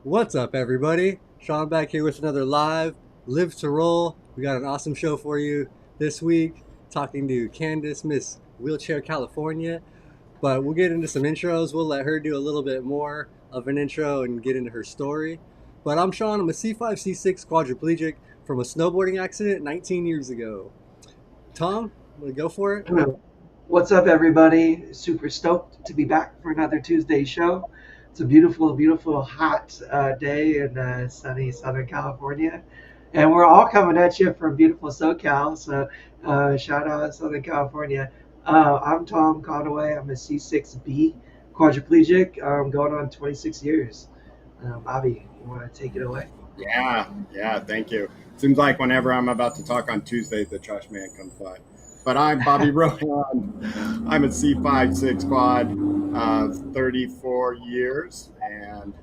What's up, everybody? Shawn back here with another Live to Roll. We got an awesome show for you this week, talking to Candace, Miss Wheelchair California. But we'll get into some intros. We'll let her do a little bit more of an intro and get into her story. But I'm Shawn. I'm a C5, C6 quadriplegic from a snowboarding accident 19 years ago. Tom, want to go for it? What's up, everybody? Super stoked to be back for another Tuesday show. It's a beautiful, beautiful, hot day in sunny Southern California. And we're all coming at you from beautiful SoCal. So, shout out Southern California. I'm Tom Conaway. I'm a C6B quadriplegic. Going on 26 years. Bobby, you want to take it away? Yeah, thank you. Seems like whenever I'm about to talk on Tuesdays, the trash man comes by. But I'm Bobby Rohan. I'm a C5 6 quad, 34 years, and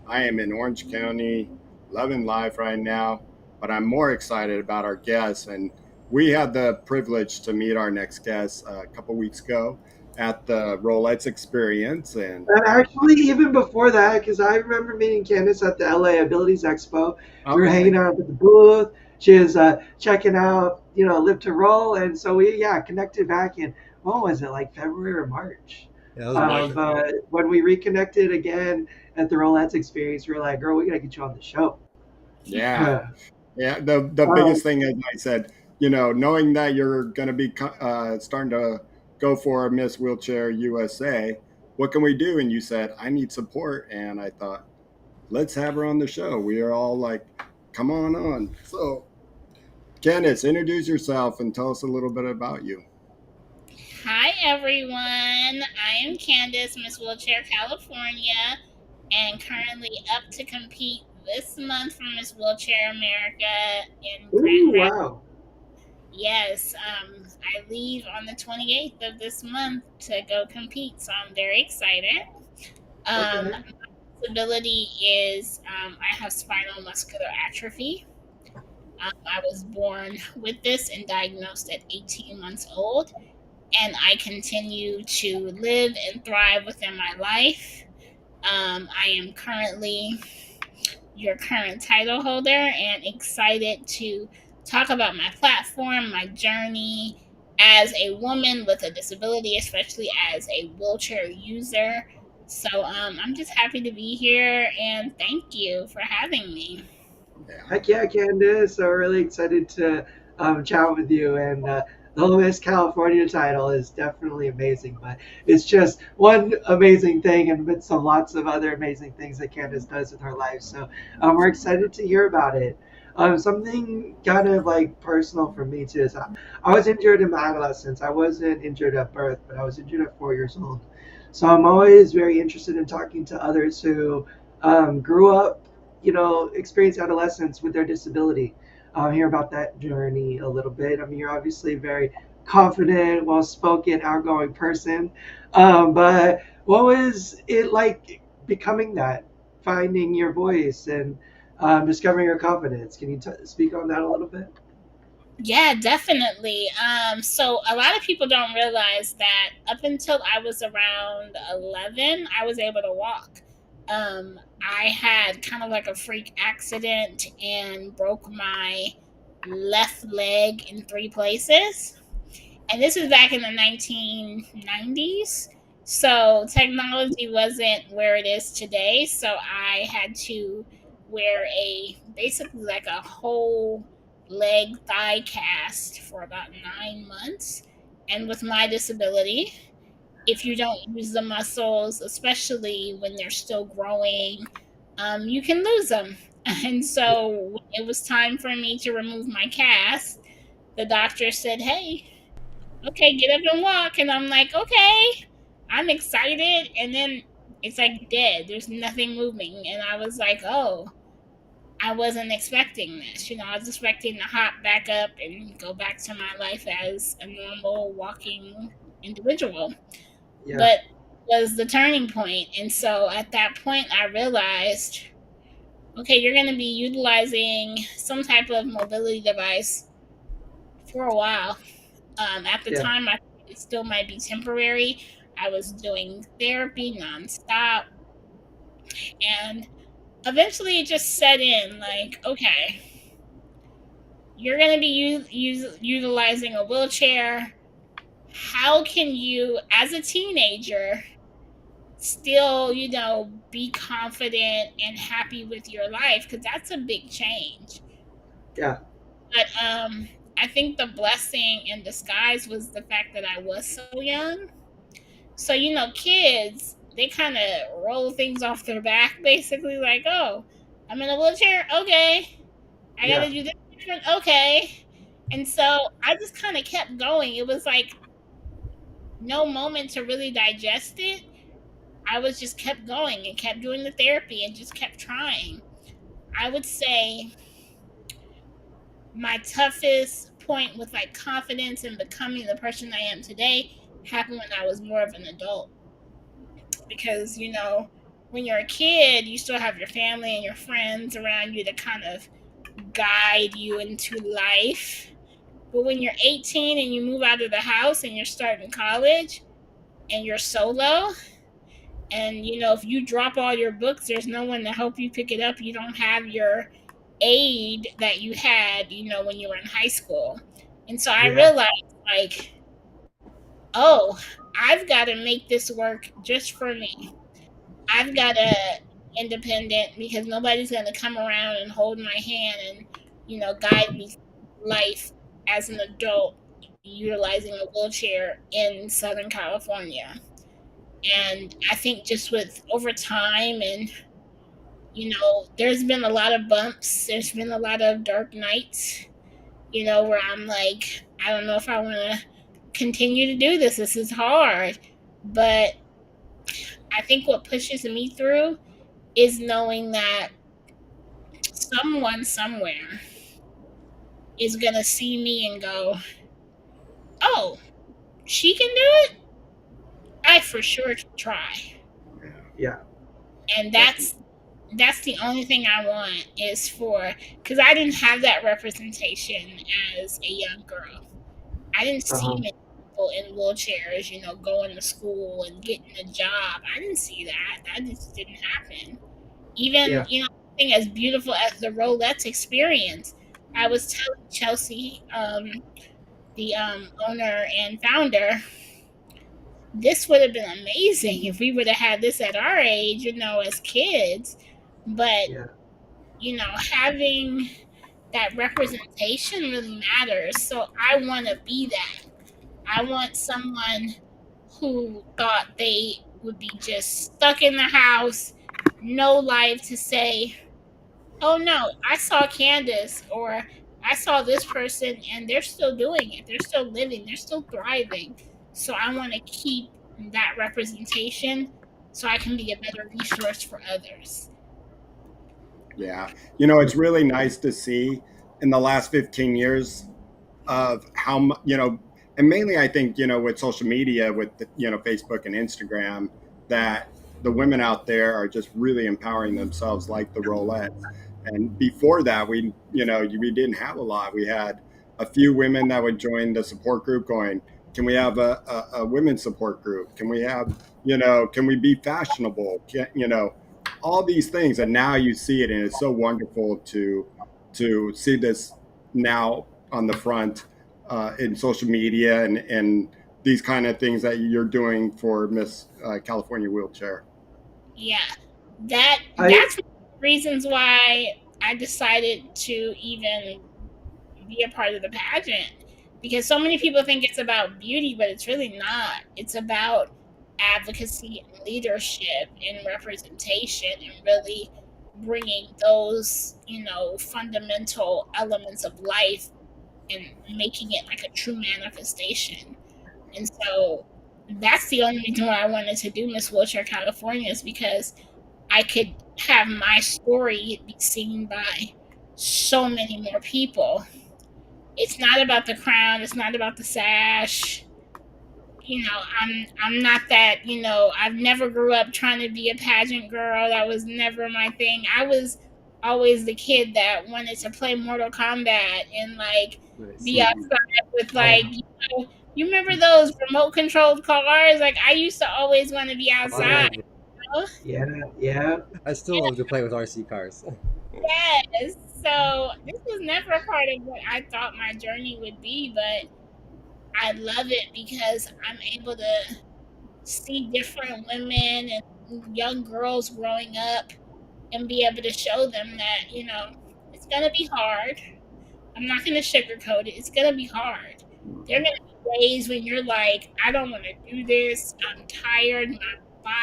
I am in Orange County, loving life right now. But I'm more excited about our guests, and we had the privilege to meet our next guest a couple weeks ago at the Rolex Experience, and And actually, even before that, because I remember meeting Candace at the LA Abilities Expo. We were okay, hanging out at the booth. She was checking out, Live to Roll. And so we, yeah, connected back in, what was it, like February or March? Yeah, that was March. But when we reconnected again at the Rolettes Experience, we were like, girl, we got to get you on the show. yeah. Yeah, the Um, biggest thing, as I said, knowing that you're going to be starting to go for Miss Wheelchair USA, what can we do? And you said, I need support. And I thought, let's have her on the show. We are all like, come on. So, Candice, introduce yourself and tell us a little bit about you. Hi everyone, I am Candace, Miss Wheelchair California, and currently up to compete this month for Miss Wheelchair America in ooh, Grand Rapids. wow. Yes, I leave on the 28th of this month to go compete, so I'm very excited. Okay. My disability is I have spinal muscular atrophy. I was born with this and diagnosed at 18 months old, and I continue to live and thrive within my life. I am currently your current title holder and excited to talk about my platform, my journey as a woman with a disability, especially as a wheelchair user. So I'm just happy to be here and thank you for having me. Yeah. Heck yeah, Candace. So we're really excited to chat with you. And the whole Miss California title is definitely amazing, but it's just one amazing thing amidst of lots of other amazing things that Candace does with her life. So we're excited to hear about it. Something kind of like personal for me too is I was injured in my adolescence. I wasn't injured at birth, but I was injured at 4 years old. So I'm always very interested in talking to others who grew up, experience adolescence with their disability. Hear about that journey a little bit. I mean, you're obviously a very confident, well spoken, outgoing person. But what was it like becoming that, finding your voice and discovering your confidence? Can you speak on that a little bit? Yeah, definitely. So a lot of people don't realize that up until I was around 11, I was able to walk. I had kind of like a freak accident and broke my left leg in three places. And this was back in the 1990s. So technology wasn't where it is today. So I had to wear a basically like a whole leg thigh cast for about 9 months. And with my disability, if you don't use the muscles, especially when they're still growing, you can lose them. And so when it was time for me to remove my cast, the doctor said, "Hey, okay, get up and walk." And I'm like, okay, I'm excited. And then it's like dead. There's nothing moving. And I was like, oh, I wasn't expecting this. I was expecting to hop back up and go back to my life as a normal walking individual. Yeah. But it was the turning point. And so at that point, I realized, okay, you're going to be utilizing some type of mobility device for a while. At the Yeah. time, I thought it still might be temporary. I was doing therapy nonstop. And eventually it just set in like, okay, you're going to be utilizing a wheelchair. How can you, as a teenager, still, be confident and happy with your life? Because that's a big change. Yeah. But I think the blessing in disguise was the fact that I was so young. So, kids, they kind of roll things off their back, basically, like, oh, I'm in a wheelchair. Okay. I got Yeah. to do this different. Okay. And so I just kind of kept going. It was like no moment to really digest it. I was just kept going and kept doing the therapy and just kept trying. I would say my toughest point with like confidence and becoming the person I am today happened when I was more of an adult. Because, when you're a kid, you still have your family and your friends around you to kind of guide you into life. But when you're 18 and you move out of the house and you're starting college and you're solo, and if you drop all your books, there's no one to help you pick it up. You don't have your aid that you had, when you were in high school. And so I Yeah. realized, like, oh, I've got to make this work just for me. I've got to independent because nobody's going to come around and hold my hand and, guide me through life as an adult utilizing a wheelchair in Southern California. And I think just with over time and, there's been a lot of bumps, there's been a lot of dark nights, where I'm like, I don't know if I want to continue to do this. This is hard. But I think what pushes me through is knowing that someone somewhere is going to see me and go, oh, she can do it? I for sure can try. Yeah. And that's the only thing I want is for, because I didn't have that representation as a young girl. I didn't see Uh-huh. many people in wheelchairs, going to school and getting a job. I didn't see that. That just didn't happen. Even, Yeah. something as beautiful as the Rolettes experience. I was telling Chelsea, the owner and founder, this would have been amazing if we would have had this at our age, as kids. But, Yeah. having that representation really matters. So I want to be that. I want someone who thought they would be just stuck in the house, no life, to say, oh no, I saw Candace or I saw this person and they're still doing it. They're still living. They're still thriving. So I want to keep that representation so I can be a better resource for others. Yeah. It's really nice to see in the last 15 years of how, and mainly I think, with social media, with, Facebook and Instagram, that the women out there are just really empowering themselves like the Rolettes. And before that, we didn't have a lot. We had a few women that would join the support group going, can we have a women's support group? Can we have, can we be fashionable? All these things. And now you see it, and it's so wonderful to see this now on the front in social media and these kind of things that you're doing for Miss California Wheelchair. Yeah. That I that's one of the reasons why I decided to even be a part of the pageant, because so many people think it's about beauty, but it's really not. It's about advocacy and leadership and representation and really bringing those, fundamental elements of life and making it like a true manifestation. And so that's the only reason why I wanted to do Miss Wheelchair California, is because I could have my story be seen by so many more people. It's not about the crown, it's not about the sash. I'm not that, I've never grew up trying to be a pageant girl. That was never my thing. I was always the kid that wanted to play Mortal Kombat and like Nice. be outside with like, oh, you remember those remote controlled cars? Like I used to always want to be Oh yeah, outside. know? Yeah. I still love to play with RC cars. Yes. So this was never a part of what I thought my journey would be, but I love it because I'm able to see different women and young girls growing up and be able to show them that, it's going to be hard. I'm not going to sugarcoat it. It's going to be hard. There are going to be days when you're like, I don't want to do this. I'm tired. My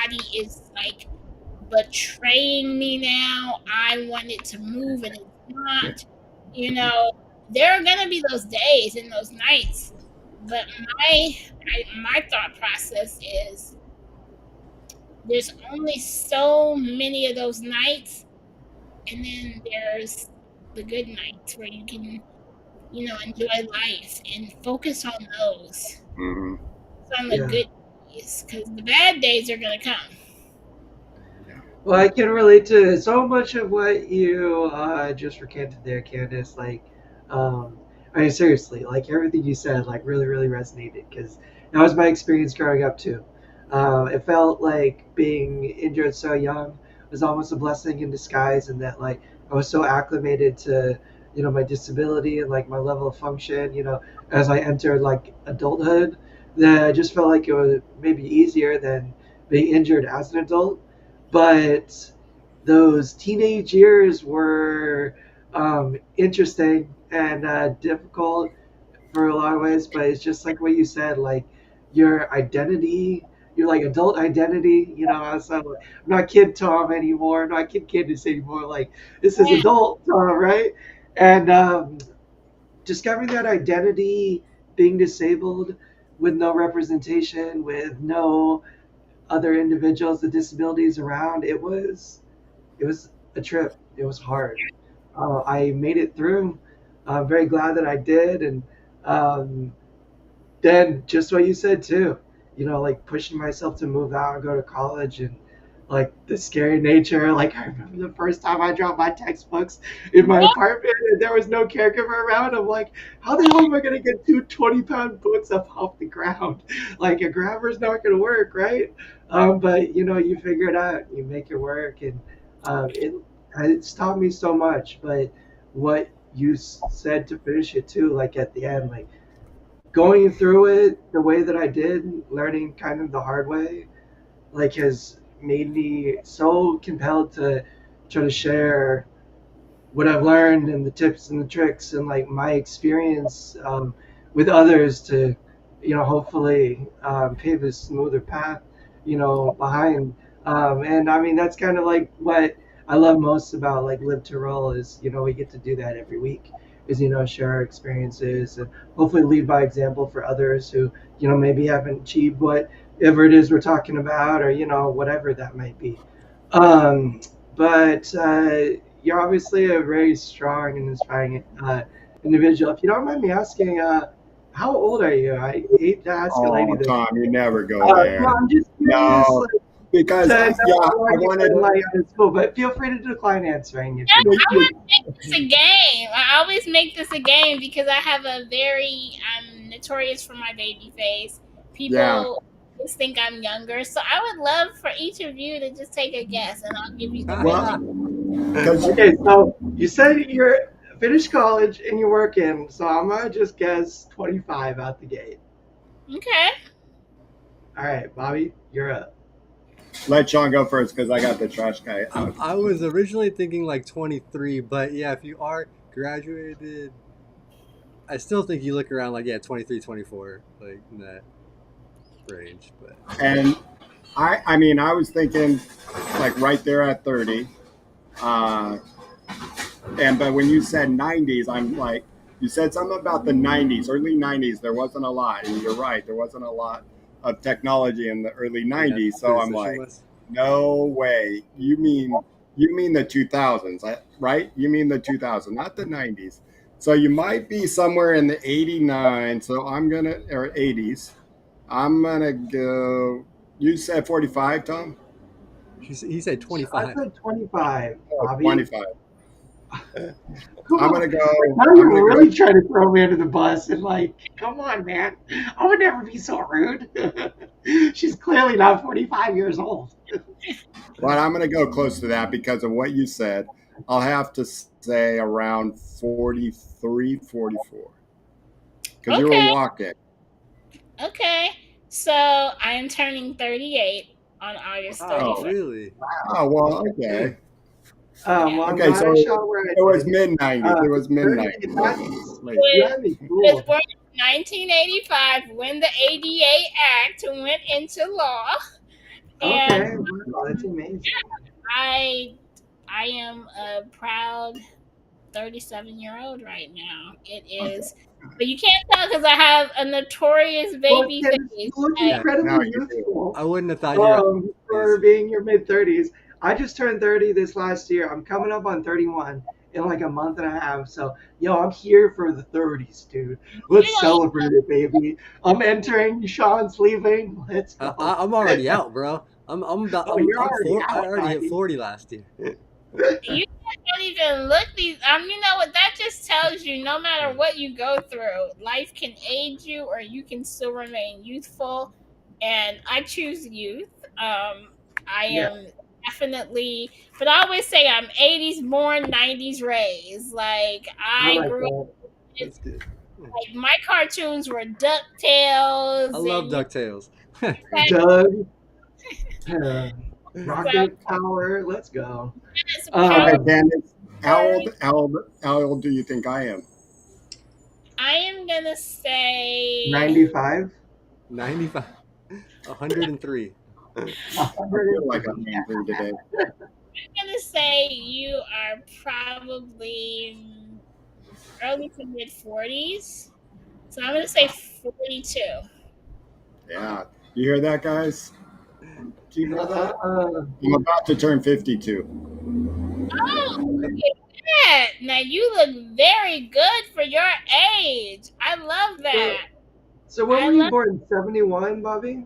body is like betraying me now. I want it to move and it's not. You know, there are going to be those days and those nights. But my thought process is there's only so many of those nights, and then there's the good nights where you can, enjoy life and focus on those. Hmm. Focus on the good days, because the bad days are gonna come. Well, I can relate to so much of what you just recanted there, Candace. Like, I mean, seriously, like everything you said, like really, really resonated because that was my experience growing up too. It felt like being injured so young was almost a blessing in disguise, and that like I was so acclimated to, my disability and like my level of function, as I entered like adulthood, that I just felt like it was maybe easier than being injured as an adult, but those teenage years were interesting and difficult for a lot of ways. But it's just like what you said, like your identity, your like adult identity. I was I'm not kid Tom anymore. I'm not kid Candace anymore. Like this is Yeah. adult Tom, right? And discovering that identity, being disabled with no representation, with no other individuals with disabilities around, it was a trip. It was hard. I made it through. I'm very glad that I did, and um, then just what you said too, like pushing myself to move out and go to college, and like the scary nature. Like I remember the first time I dropped my textbooks in my apartment and there was no caregiver around. I'm like, how the hell am I gonna get two 20-pound books up off the ground? Like a grabber's not gonna work, right? But you figure it out, you make it work, and it's taught me so much. But what you said to finish it too, like at the end, like going through it the way that I did, learning kind of the hard way, like has made me so compelled to try to share what I've learned and the tips and the tricks and like my experience with others to, hopefully pave a smoother path, behind. And I mean, that's kind of like what I love most about like Live to Roll is, we get to do that every week is, share our experiences and hopefully lead by example for others who, maybe haven't achieved whatever it is we're talking about or, whatever that might be. Um, but you're obviously a very strong and inspiring individual. If you don't mind me asking, how old are you? I hate to ask a lady Oh, this. Tom, you never go No, there. I'm just curious No, like, because to yeah, know I why you've wanted. been like out of school, but feel free to decline answering if Yeah, you don't. I want to make this a game. I always make this a game because I have I'm notorious for my baby face. Yeah. People just think I'm younger. So I would love for each of you to just take a guess and I'll give you the Well, range. because Okay, so you said you're finished college and you're working, so I'm gonna just guess 25 out the gate. Okay. All right, Bobby, you're up. let Shawn go first because I got the trash guy out. I was originally thinking like 23, but yeah, if you are graduated, I still think you look around like, yeah, 23, 24, like in that range. But And I mean, I was thinking like right there at 30. Uh, but when you said 90s, I'm like, you said something about the 90s, early 90s. There wasn't a lot, and you're right. There wasn't a lot of technology in the early 90s. yeah, So I'm especially like, was- no way. You mean the 2000s, right? You mean the 2000s, not the 90s. So you might be somewhere in the 89. So or 80s. I'm gonna go. You said 45, Tom? he said I 25. said 25, Oh, Bobby. 25. Come I'm on. gonna go. Now I'm you're gonna really go. trying to throw me under the bus and like, come on, man. I would never be so rude. She's clearly not 45 years old. But I'm going to go close to that because of what you said. I'll have to say around 43, 44. Because you were Okay. walking. Okay. So I am turning 38 on August Wow, 31st. really? Oh, well, okay. Yeah. Well, I'm Okay, glad so I shot where I it was did. mid 90s. It was mid 30, 90s. that's, Late. that'd be Was cool. born in 1985 when the ADA Act went into law, Okay, and wow, that's amazing. I I am a proud 37-year-old right now. It Okay. is, but you can't tell because I have a notorious Well, baby Candace, you face. look Yeah. Now incredibly you do. youthful I wouldn't have thought you're. for being your mid 30s. I just turned 30 this last year. I'm coming up on 31 in like a month and a half. So, yo, I'm here for the 30s, dude. Let's You know, celebrate it, baby. I'm entering. Sean's leaving. Let's go. I'm already out, bro. I'm about. Oh, you're I'm already four. I out, already hit doggy. 40 last year. you don't even look these. You know what? That just tells you, no matter what you go through, life can age you, or you can still remain youthful. And I choose youth. I Yeah, am definitely, but I always say I'm 80s born, 90s raised. Like I I like grew up. that. That's good. Like my cartoons were I DuckTales love and DuckTales. Doug, uh, so Rocket Power, let's go. it's Um, Okay, Power Candace, Rangers. how old do you think I am? I am gonna say 95. 95. 103. I feel like I'm 93 today. you are probably early to mid 40s. So I'm gonna say 42. Yeah. You hear that, guys? Do you hear that? Uh, I'm about to turn 52. Oh, look at that! Now you look very good for your age. I love so, that. so when I were you love. born? 71, Bobby?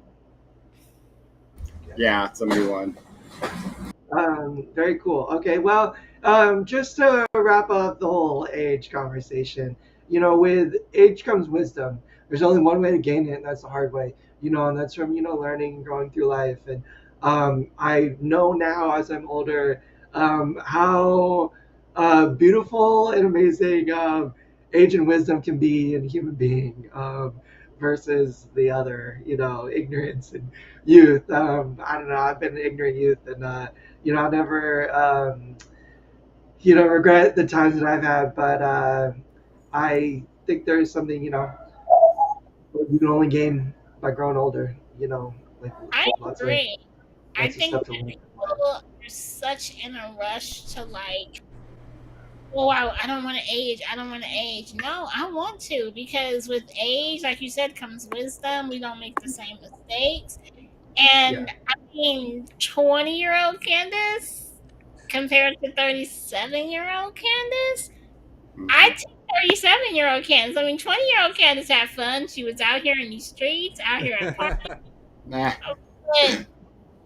Yeah, 71. Very cool. Okay, well, just to wrap up the whole age conversation, with age comes wisdom. There's only one way to gain it, and that's the hard way. And that's from learning, growing through life. And I know now, as I'm older, how beautiful and amazing age and wisdom can be in a human being. Versus the other, ignorance and youth. I don't know. I've been an ignorant youth, and I'll never, regret the times that I've had. But I think there's something, you can only gain by growing older. Like I lots of agree. I lots of think stuff to that learn. people are such in a rush to like, oh, I don't want to age. I don't want to age. No, I want to, because with age, like you said, comes wisdom. We don't make the same mistakes. Yeah. And I mean, 20-year-old Candace compared to 37-year-old Candace, I Mhm. take 37-year-old Candace. I mean, 20-year-old Candace had fun. She was out here in these streets, out here at parties. Nah. But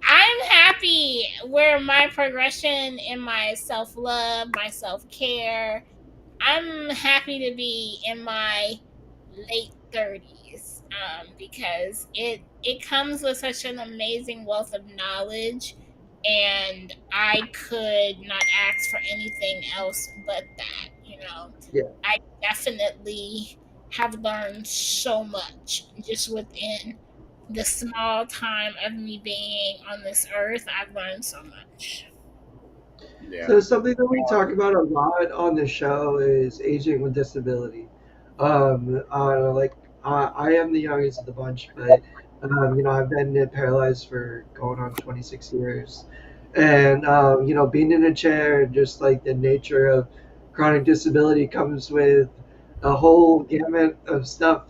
I'm happy where my progression in my self love, my self care. I'm happy to be in my late 30s, because it comes with such an amazing wealth of knowledge, and I could not ask for anything else but that. Yeah. I definitely have learned so much just within the small time of me being on this earth. I've learned so much. Yeah. So something that we talk about a lot on the show is aging with disability. Like I am the youngest of the bunch, but I've been paralyzed for going on 26 years, and being in a chair and just like the nature of chronic disability comes with a whole gamut of stuff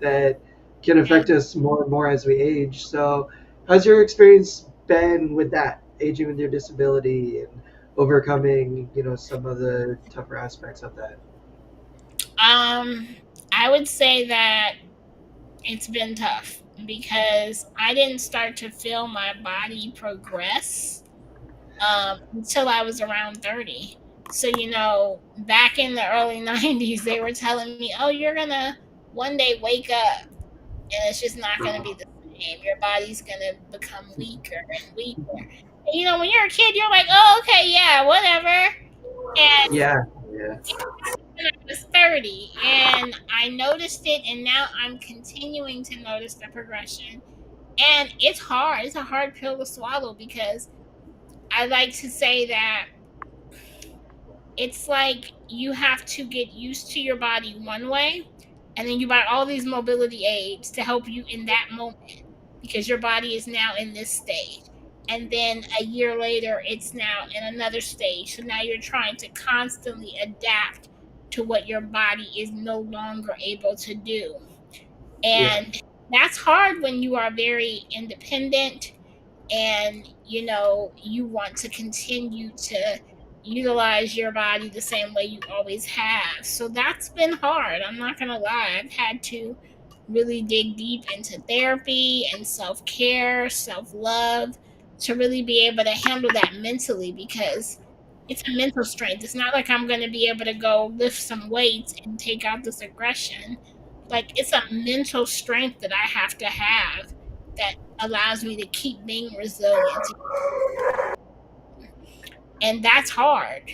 that can Yeah. affect us more and more as we age. So, how's your experience been with that, aging with your disability and overcoming, some of the tougher aspects of that? I would say that it's been tough because I didn't start to feel my body progress until I was around 30. So, back in the early 90s, they were telling me, oh, you're going to one day wake up and it's just not going to be the game. Your body's gonna become weaker and weaker. And, you know, when you're a kid, you're like, oh, okay, yeah, whatever. And Yeah. Yeah. when I was 30, and I noticed it, and now I'm continuing to notice the progression. And it's hard. It's a hard pill to swallow because I like to say that it's like you have to get used to your body one way, and then you buy all these mobility aids to help you in that moment because your body is now in this stage. And then a year later, it's now in another stage. So now you're trying to constantly adapt to what your body is no longer able to do. Yeah. And that's hard when you are very independent and you know you want to continue to utilize your body the same way you always have. So that's been hard. I'm not going to lie. I've had to really dig deep into therapy and self-care, self-love to really be able to handle that mentally because it's a mental strength. It's not like I'm going to be able to go lift some weights and take out this aggression. Like it's a mental strength that I have to have that allows me to keep being resilient. And that's hard.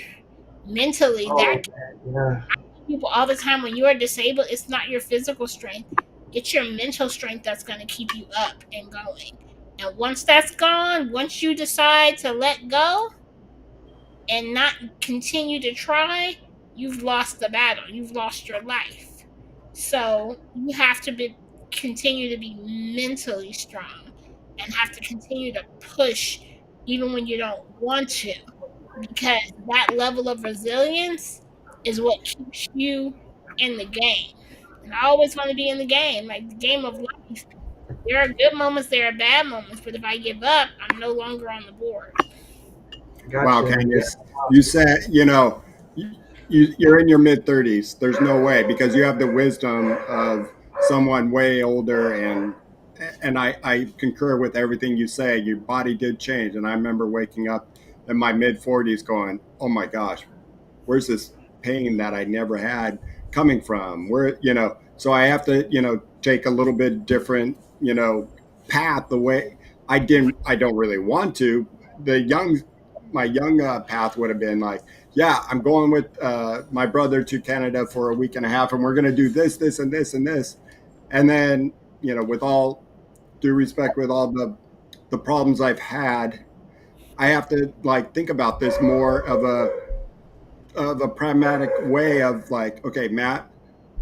Mentally, Oh that man. Yeah. people all the time when you are disabled, it's not your physical strength, it's your mental strength that's going to keep you up and going. And once that's gone, once you decide to let go and not continue to try, you've lost the battle. You've lost your life. So you have to continue to be mentally strong and have to continue to push even when you don't want to, because that level of resilience is what keeps you in the game. And I always want to be in the game, like the game of life. There are good moments, there are bad moments, but if I give up, I'm no longer on the board. Wow, Gotcha. Yeah. Candace, you said, you're in your mid 30s. There's no way because you have the wisdom of someone way older, and I concur with everything you say. Your body did change, and I remember waking up in my mid 40s going, "Oh my gosh, where's this pain that I never had coming from? So I have to, take a little bit different, path the way I don't really want to. The young, my young path would have been like, yeah, I'm going with my brother to Canada for a week and a half, and we're going to do this, this, and this, and this. And then, with all due respect, with all the problems I've had, I have to like think about this more of a pragmatic way of like, okay, Matt,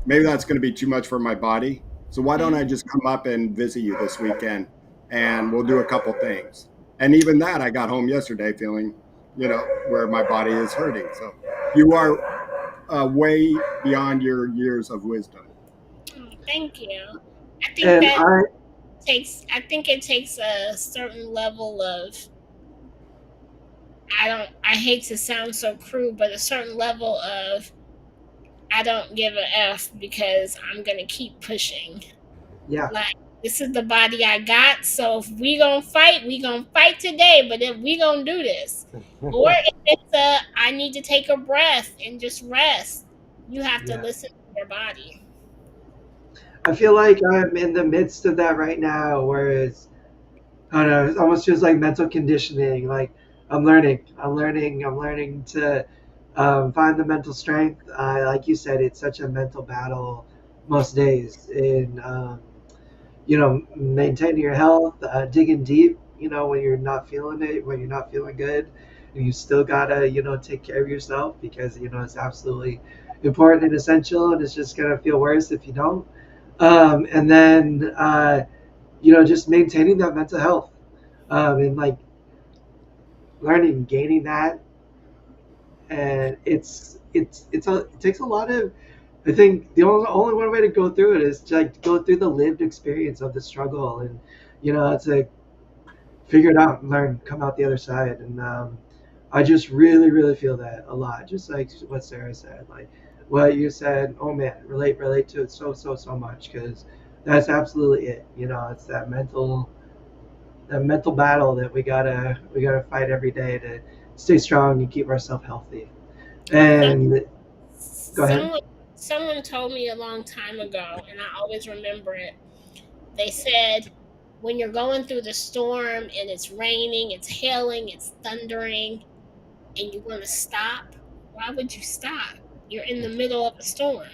maybe that's going to be too much for my body. So why don't I just come up and visit you this weekend and we'll do a couple things. And even that, I got home yesterday feeling, where my body is hurting. So you are way beyond your years of wisdom. Oh, thank you. I think And that I I think it takes a certain level of, I hate to sound so crude, but a certain level of I don't give a F because I'm going to keep pushing. yeah. Like, this is the body I got. So if we gonna fight today. But if we gonna do this, or if it's I need to take a breath and just rest, you have to Yeah. listen to your body. I feel like I'm in the midst of that right now, where it's I don't know, it almost feels like mental conditioning. Like I'm learning to find the mental strength. Like you said, it's such a mental battle most days in maintaining your health, digging deep. When you're not feeling it, when you're not feeling good, and you still gotta take care of yourself because it's absolutely important and essential, and it's just gonna feel worse if you don't. And then just maintaining that mental health and like learning, gaining that, and it takes a lot of. I think the only one way to go through it is to like go through the lived experience of the struggle, and to figure it out and learn, come out the other side. And I just really, really feel that a lot. Just like what Sarah said, like what you said. Oh man, relate to it so much because that's absolutely it. It's that mental battle that we gotta fight every day to stay strong and keep ourselves healthy. Some, And go ahead. someone told me a long time ago, and I always remember it. They said when you're going through the storm and it's raining, it's hailing, it's thundering, and you want to stop, why would you stop? You're in the middle of a storm.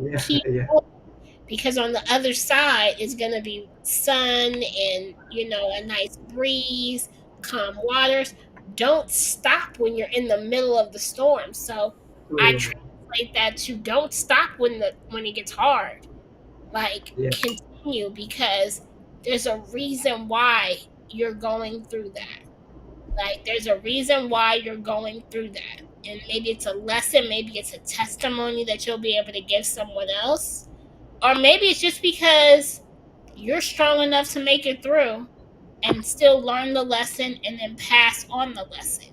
Yeah, Keep yeah, going, because on the other side is going to be sun and, a nice breeze, calm waters. Don't stop when you're in the middle of the storm. So I totally. translate that to don't stop when it gets hard. Like, Yeah, continue, because there's a reason why you're going through that. Like, there's a reason why you're going through that. And maybe it's a lesson, maybe it's a testimony that you'll be able to give someone else. Or maybe it's just because you're strong enough to make it through and still learn the lesson and then pass on the lesson.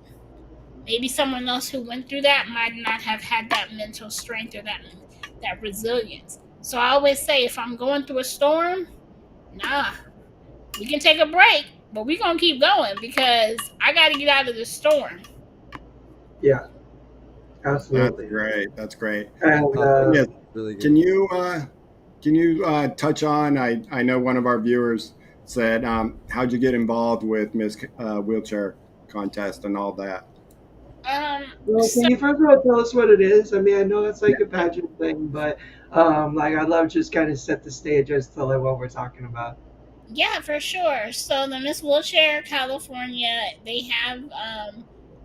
Maybe someone else who went through that might not have had that mental strength or that resilience. So I always say, if I'm going through a storm, nah, we can take a break, but we're gonna keep going because I got to get out of the storm. yeah, That's absolutely. great. That's great. And Yeah. Really Can good. you touch on? I know one of our viewers said, how'd you get involved with Miss Wheelchair Contest and all that? Um, well, can so you first of all tell us what it is? I mean, I know it's like a pageant thing, but like I'd love to just kind of set the stage as to like what we're talking about. yeah, for sure. So the Miss Wheelchair California, they have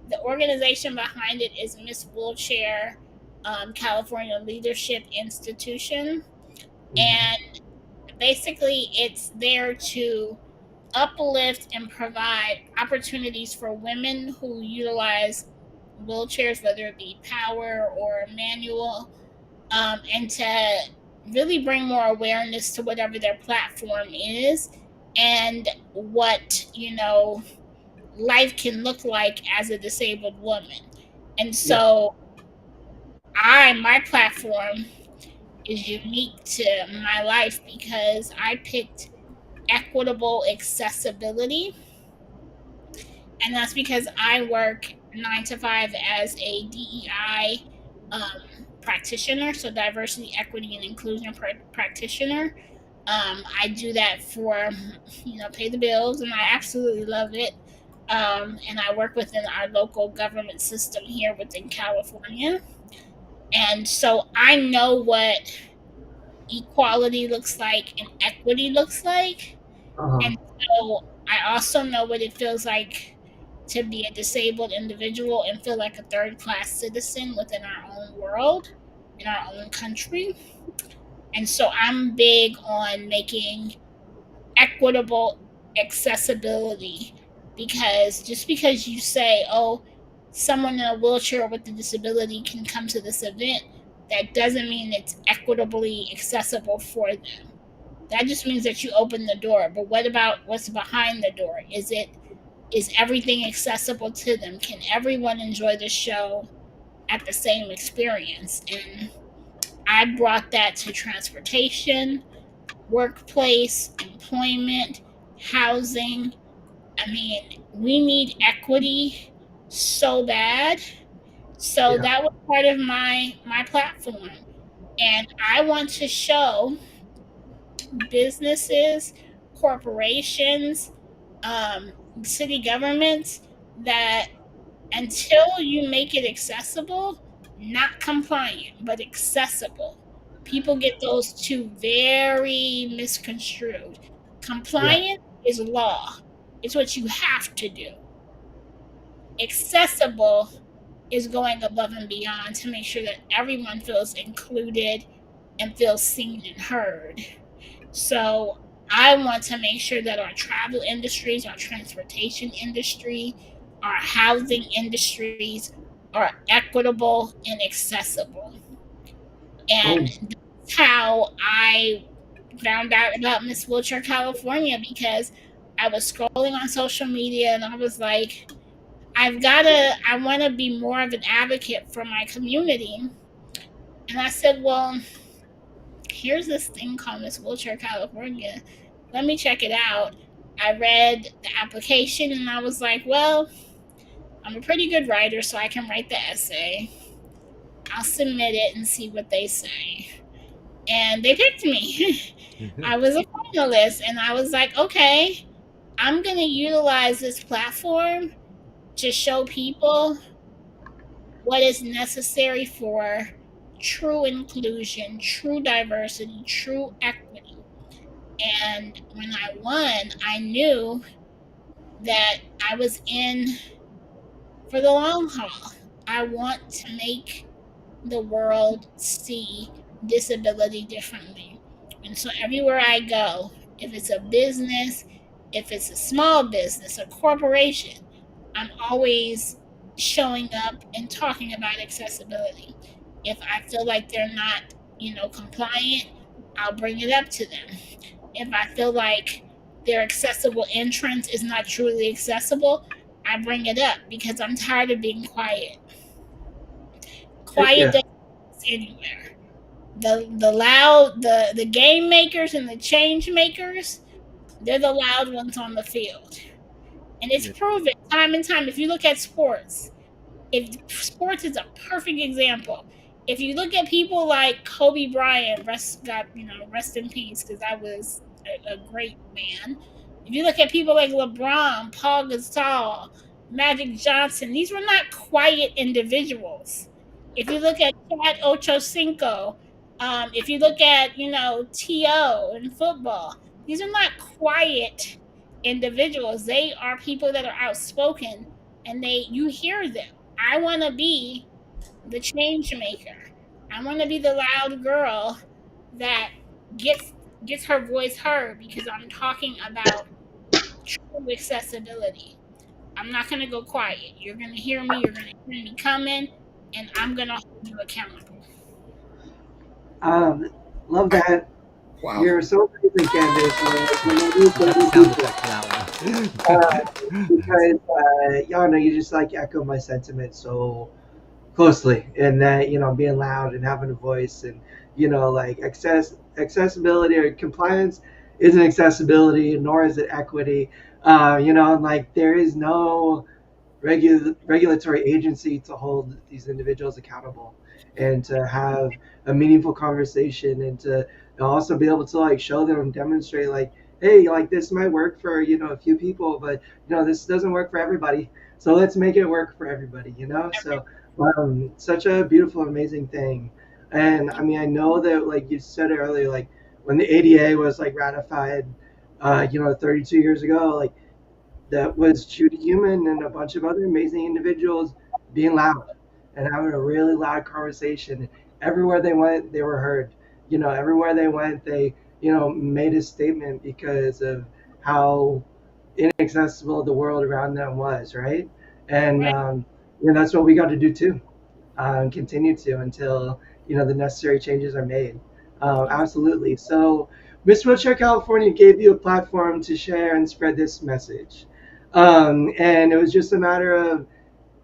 the organization behind it is Miss Wheelchair California Leadership Institution, Mhm. and basically it's there to uplift and provide opportunities for women who utilize wheelchairs, whether it be power or manual, and to really bring more awareness to whatever their platform is and what life can look like as a disabled woman. And Yeah, so my platform is unique to my life because I picked equitable accessibility, and that's because I work 9 to 5 as a DEI practitioner, so diversity, equity, and inclusion practitioner. I do that for, pay the bills, and I absolutely love it. And I work within our local government system here within California. And so I know what equality looks like and equity looks like. uh-huh. And so I also know what it feels like to be a disabled individual and feel like a third class citizen within our own world, in our own country. And so I'm big on making equitable accessibility, because just because you say, oh, someone in a wheelchair with a disability can come to this event, that doesn't mean it's equitably accessible for them. That just means that you open the door. But what about what's behind the door? Is everything accessible to them? Can everyone enjoy the show at the same experience? And I brought that to transportation, workplace, employment, housing. I mean, we need equity so bad. So Yeah, that was part of my platform. And I want to show businesses, corporations, um, city governments that until you make it accessible, not compliant, but accessible. People get those two very misconstrued. yeah. Compliant is law, it's what you have to do. Accessible is going above and beyond to make sure that everyone feels included and feels seen and heard. So I want to make sure that our travel industries, our transportation industry, our housing industries are equitable and accessible. And Oh, that's how I found out about Miss Wheelchair California, because I was scrolling on social media and I was like, I want to be more of an advocate for my community. And I said, well, here's this thing called Miss Wheelchair California. Let me check it out. I read the application and I was like, well, I'm a pretty good writer, so I can write the essay. I'll submit it and see what they say. And they picked me. I was a finalist, and I was like, okay, I'm going to utilize this platform to show people what is necessary for true inclusion, true diversity, true equity. And when I won, I knew that I was in for the long haul. I want to make the world see disability differently. And so everywhere I go, if it's a business, if it's a small business, a corporation, I'm always showing up and talking about accessibility. If I feel like they're not, compliant, I'll bring it up to them. If I feel like their accessible entrance is not truly accessible, I bring it up because I'm tired of being quiet. Heck Quiet yeah. doesn't get us anywhere. The loud the game makers and the change makers, they're the loud ones on the field. And it's Yeah. proven time and time. If you look at sports, if sports is a perfect example. If you look at people like Kobe Bryant, rest in peace, because that was a great man. If you look at people like LeBron, Paul Gasol, Magic Johnson, these were not quiet individuals. If you look at Chad Ochocinco, if you look at To in football, these are not quiet individuals. They are people that are outspoken, and you hear them. I want to be the change maker. I want to be the loud girl that gets gets her voice heard because I'm talking about true accessibility. I'm not going to go quiet. You're going to hear me. You're going to hear me coming, and I'm going to hold you accountable. Um, Love that. Wow. You're so amazing, Candace. When I do Got a thank sound you effect for uh, that one. because y'all know you just like echo my sentiments so closely, and that being loud and having a voice, and like accessibility or compliance isn't accessibility, nor is it equity. And like there is no regulatory agency to hold these individuals accountable and to have a meaningful conversation, and to also be able to like show them and demonstrate like, hey, like this might work for a few people, but this doesn't work for everybody, so let's make it work for everybody. So such a beautiful, amazing thing. And I mean, I know that like you said earlier, like when the ADA was like ratified 32 years ago, like that was Judy Human and a bunch of other amazing individuals being loud and having a really loud conversation. Everywhere they went, they were heard. Everywhere they went, they, made a statement because of how inaccessible the world around them was, right? And, Right? that's what we got to do too, and continue to until, the necessary changes are made. Absolutely. So, Miss Wheelchair California gave you a platform to share and spread this message. And it was just a matter of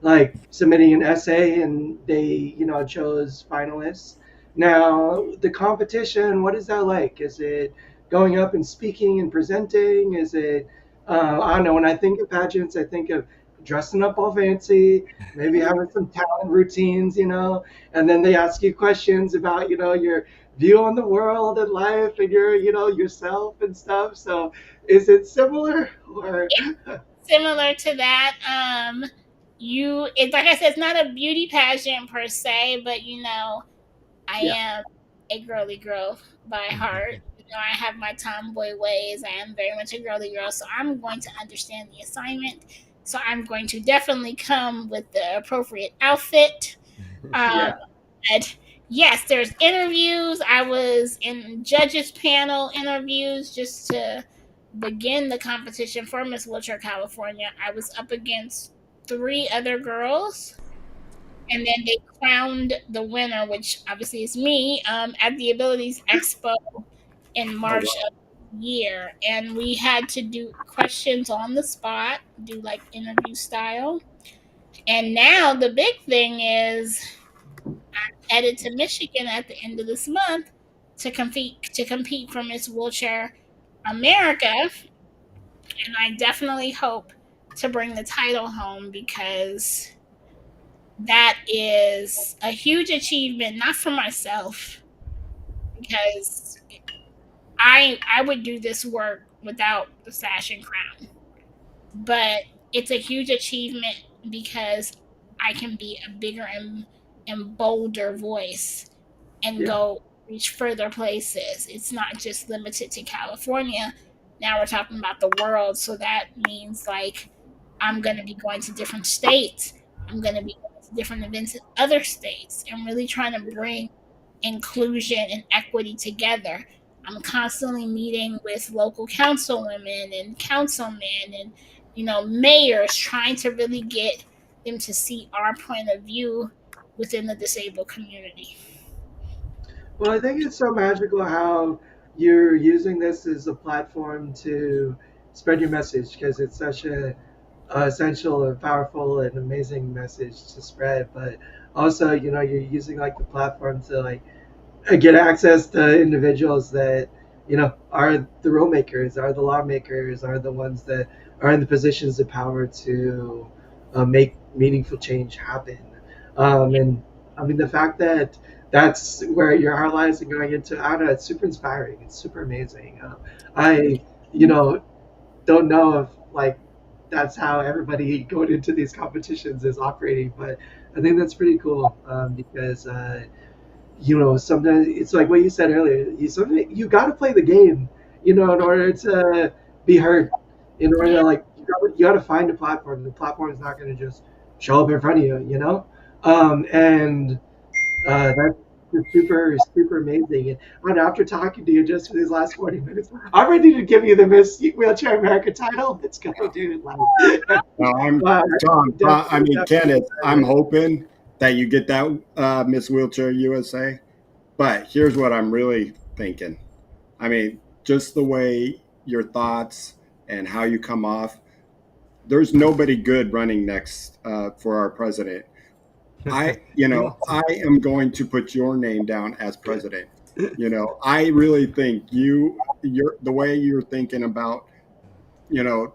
like submitting an essay, and they chose finalists. Now the competition, what is that like? Is it going up and speaking and presenting? Is it I don't know, when I think of pageants I think of dressing up all fancy, maybe having some talent routines, and then they ask you questions about your view on the world and life and your yourself and stuff. So is it similar or Similar to that. It's like I said, it's not a beauty pageant per se, but I yeah. am a girly girl by heart. I have my tomboy ways. I am very much a girly girl, so I'm going to understand the assignment. So I'm going to definitely come with the appropriate outfit. Um, Yeah. but yes, there's interviews. I was in judges panel interviews just to begin the competition for Miss Wheelchair California. I was up against three other girls, and then they crowned the winner, which obviously is me, at the Abilities Expo in Oh, March wow. of the year. And we had to do questions on the spot, do like interview style. And now the big thing is headed to Michigan at the end of this month to compete for Miss Wheelchair America, and I definitely hope to bring the title home because that is a huge achievement, not for myself, because I would do this work without the sash and crown, but it's a huge achievement because I can be a bigger and bolder voice and Yeah. go reach further places. It's not just limited to California. Now we're talking about the world. So that means like I'm going to be going to different states. I'm going to be going to different events in other states and really trying to bring inclusion and equity together. I'm constantly meeting with local councilwomen and councilmen and mayors, trying to really get them to see our point of view within the disabled community. Well, I think it's so magical how you're using this as a platform to spread your message because it's such a essential and powerful and amazing message to spread. But also, you're using like the platform to like get access to individuals that are the rule makers, are the lawmakers, are the ones that are in the positions of power to make meaningful change happen. And I mean, the fact that that's where your heart lies and going into, I don't know, it's super inspiring. It's super amazing. I, you know, don't know if like that's how everybody going into these competitions is operating, but I think that's pretty cool because sometimes it's like what you said earlier. You got to play the game, in order to be heard. In order Yeah. to like, you got to find a platform. The platform is not going to just show up in front of and that's just super super amazing. And after talking to you just for these last 40 minutes, I'm ready to give you the Miss Wheelchair America title. Let's go, dude! Like, No, I'm wow, Tom. I definitely, mean, definitely Kenneth, I'm excited. hoping that you get that Miss Wheelchair USA. But here's what I'm really thinking. I mean, just the way your thoughts and how you come off, there's nobody good running next for our president. Well, I am going to put your name down as president. I really think the way you're thinking about, you know,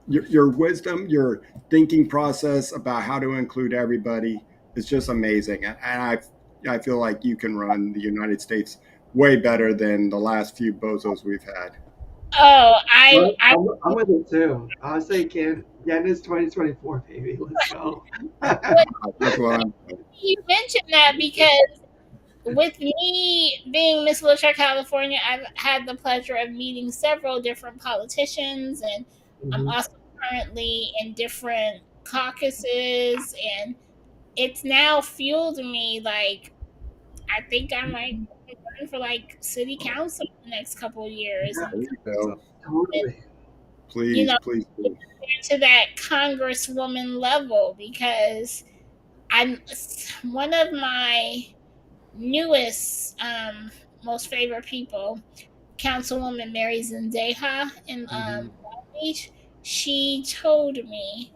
your wisdom, your thinking process about how to include everybody is just amazing. And I feel like you can run the United States way better than the last few bozos we've had. Oh, I Well, I I'm with it too. I'll say Candace 2024, baby. Let's go. would That's what I'm saying. you mentioned that because with me being Miss Wheelchair California, I've had the pleasure of meeting several different politicians, and I'm Mhm. also currently in different caucuses, and it's now fueled me. Like, I think I might run for like city council in the next couple of years, Yeah, and There you that's go. totally. you Please, know, please get do. to that congresswoman level because I'm one of my newest, most favorite people, Councilwoman Mary Zendeja in Mhm. Long Beach. She told me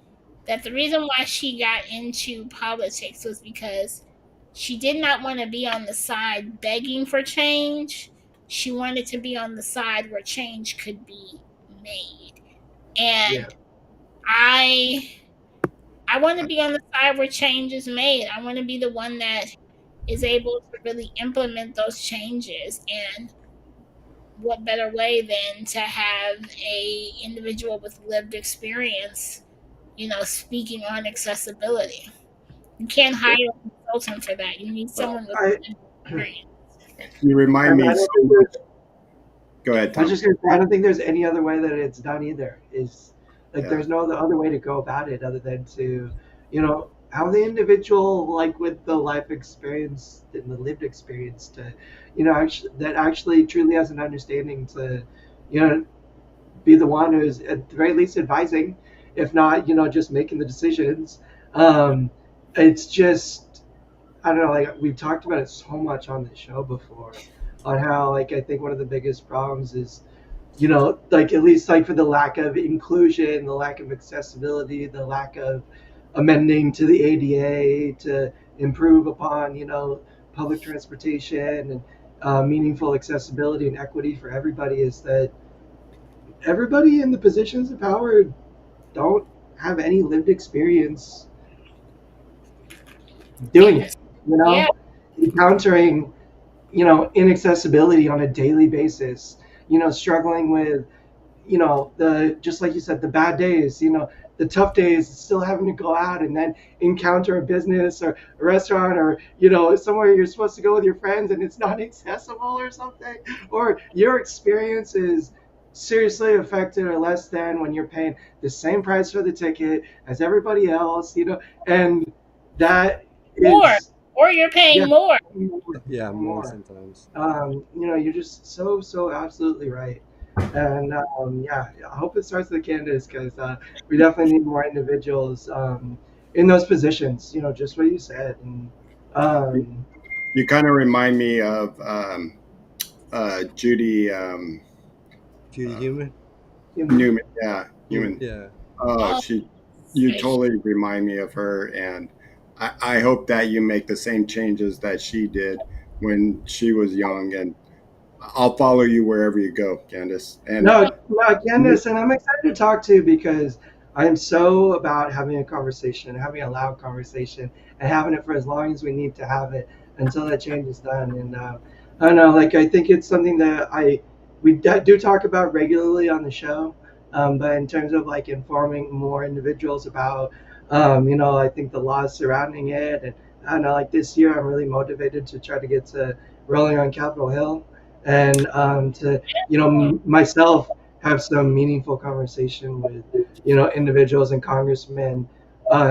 that the reason why she got into politics was because she did not want to be on the side begging for change. She wanted to be on the side where change could be made. Yeah. And I I want to be on the side where change is made. I want to be the one that is able to really implement those changes. And what better way than to have a individual with lived experience, speaking on accessibility? You can't hire a consultant for that. You need Well, someone with I, lived experience. you remind I me so don't think much. there's. Go ahead, I was Tom. just gonna say, I don't think there's any other way that it's done either. Is like Yeah. there's no other way to go about it other than to, have the individual like with the life experience and the lived experience to, actually truly has an understanding to, you know, be the one who's at the very least advising, if not, just making the decisions. Um, it's just I don't know, like we've talked about it so much on the show before, on how like I think one of the biggest problems is, like at least like for the lack of inclusion, the lack of accessibility, the lack of amending to the ADA to improve upon, public transportation and meaningful accessibility and equity for everybody is that everybody in the positions of power don't have any lived experience doing And it, yeah, encountering, inaccessibility on a daily basis, struggling with, the, just like you said, the bad days, the tough days, still having to go out and then encounter a business or a restaurant, or somewhere you're supposed to go with your friends and it's not accessible or something, or your experience is seriously affected or less than when you're paying the same price for the ticket as everybody else, and that More, is, or you're yeah, paying more. Yeah, more more. sometimes. You're just so absolutely right. And yeah, I hope it starts with Candace, because we definitely need more individuals in those positions. Just what you said. And You, um, you kind of remind me of Judy Judy uh, Human. human. Newman. Yeah, Human. Newman. Yeah. Oh, Oh, you station. totally remind me of her, and I hope that you make the same changes that she did when she was young, and I'll follow you wherever you go, Candace. And No, Candace, and I'm excited to talk to you, because I'm so about having a conversation, having a loud conversation, and having it for as long as we need to have it until that change is done. And I don't know, like, I think it's something that do talk about regularly on the show, but in terms of like informing more individuals about, I think the laws surrounding it, and I don't know, like this year, I'm really motivated to try to get to rolling on Capitol Hill, and to myself have some meaningful conversation with individuals and congressmen,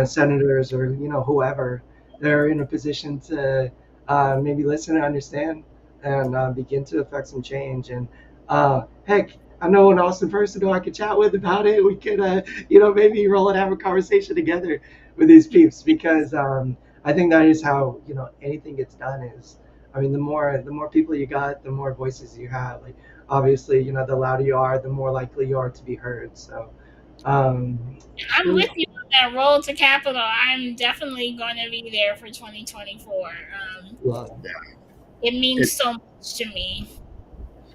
senators, or whoever that are in a position to maybe listen and understand, and begin to affect some change. And heck, I know an awesome person who I could chat with about it. We could maybe roll and have a conversation together with these peeps, because I think that is how anything gets done. Is, I mean, the more people you got, the more voices you have. Like, obviously, the louder you are, the more likely you are to be heard. So, um, I'm with you on that road to Capitol. I'm definitely going to be there for 2024. yeah, Awesome. It means it so much to me.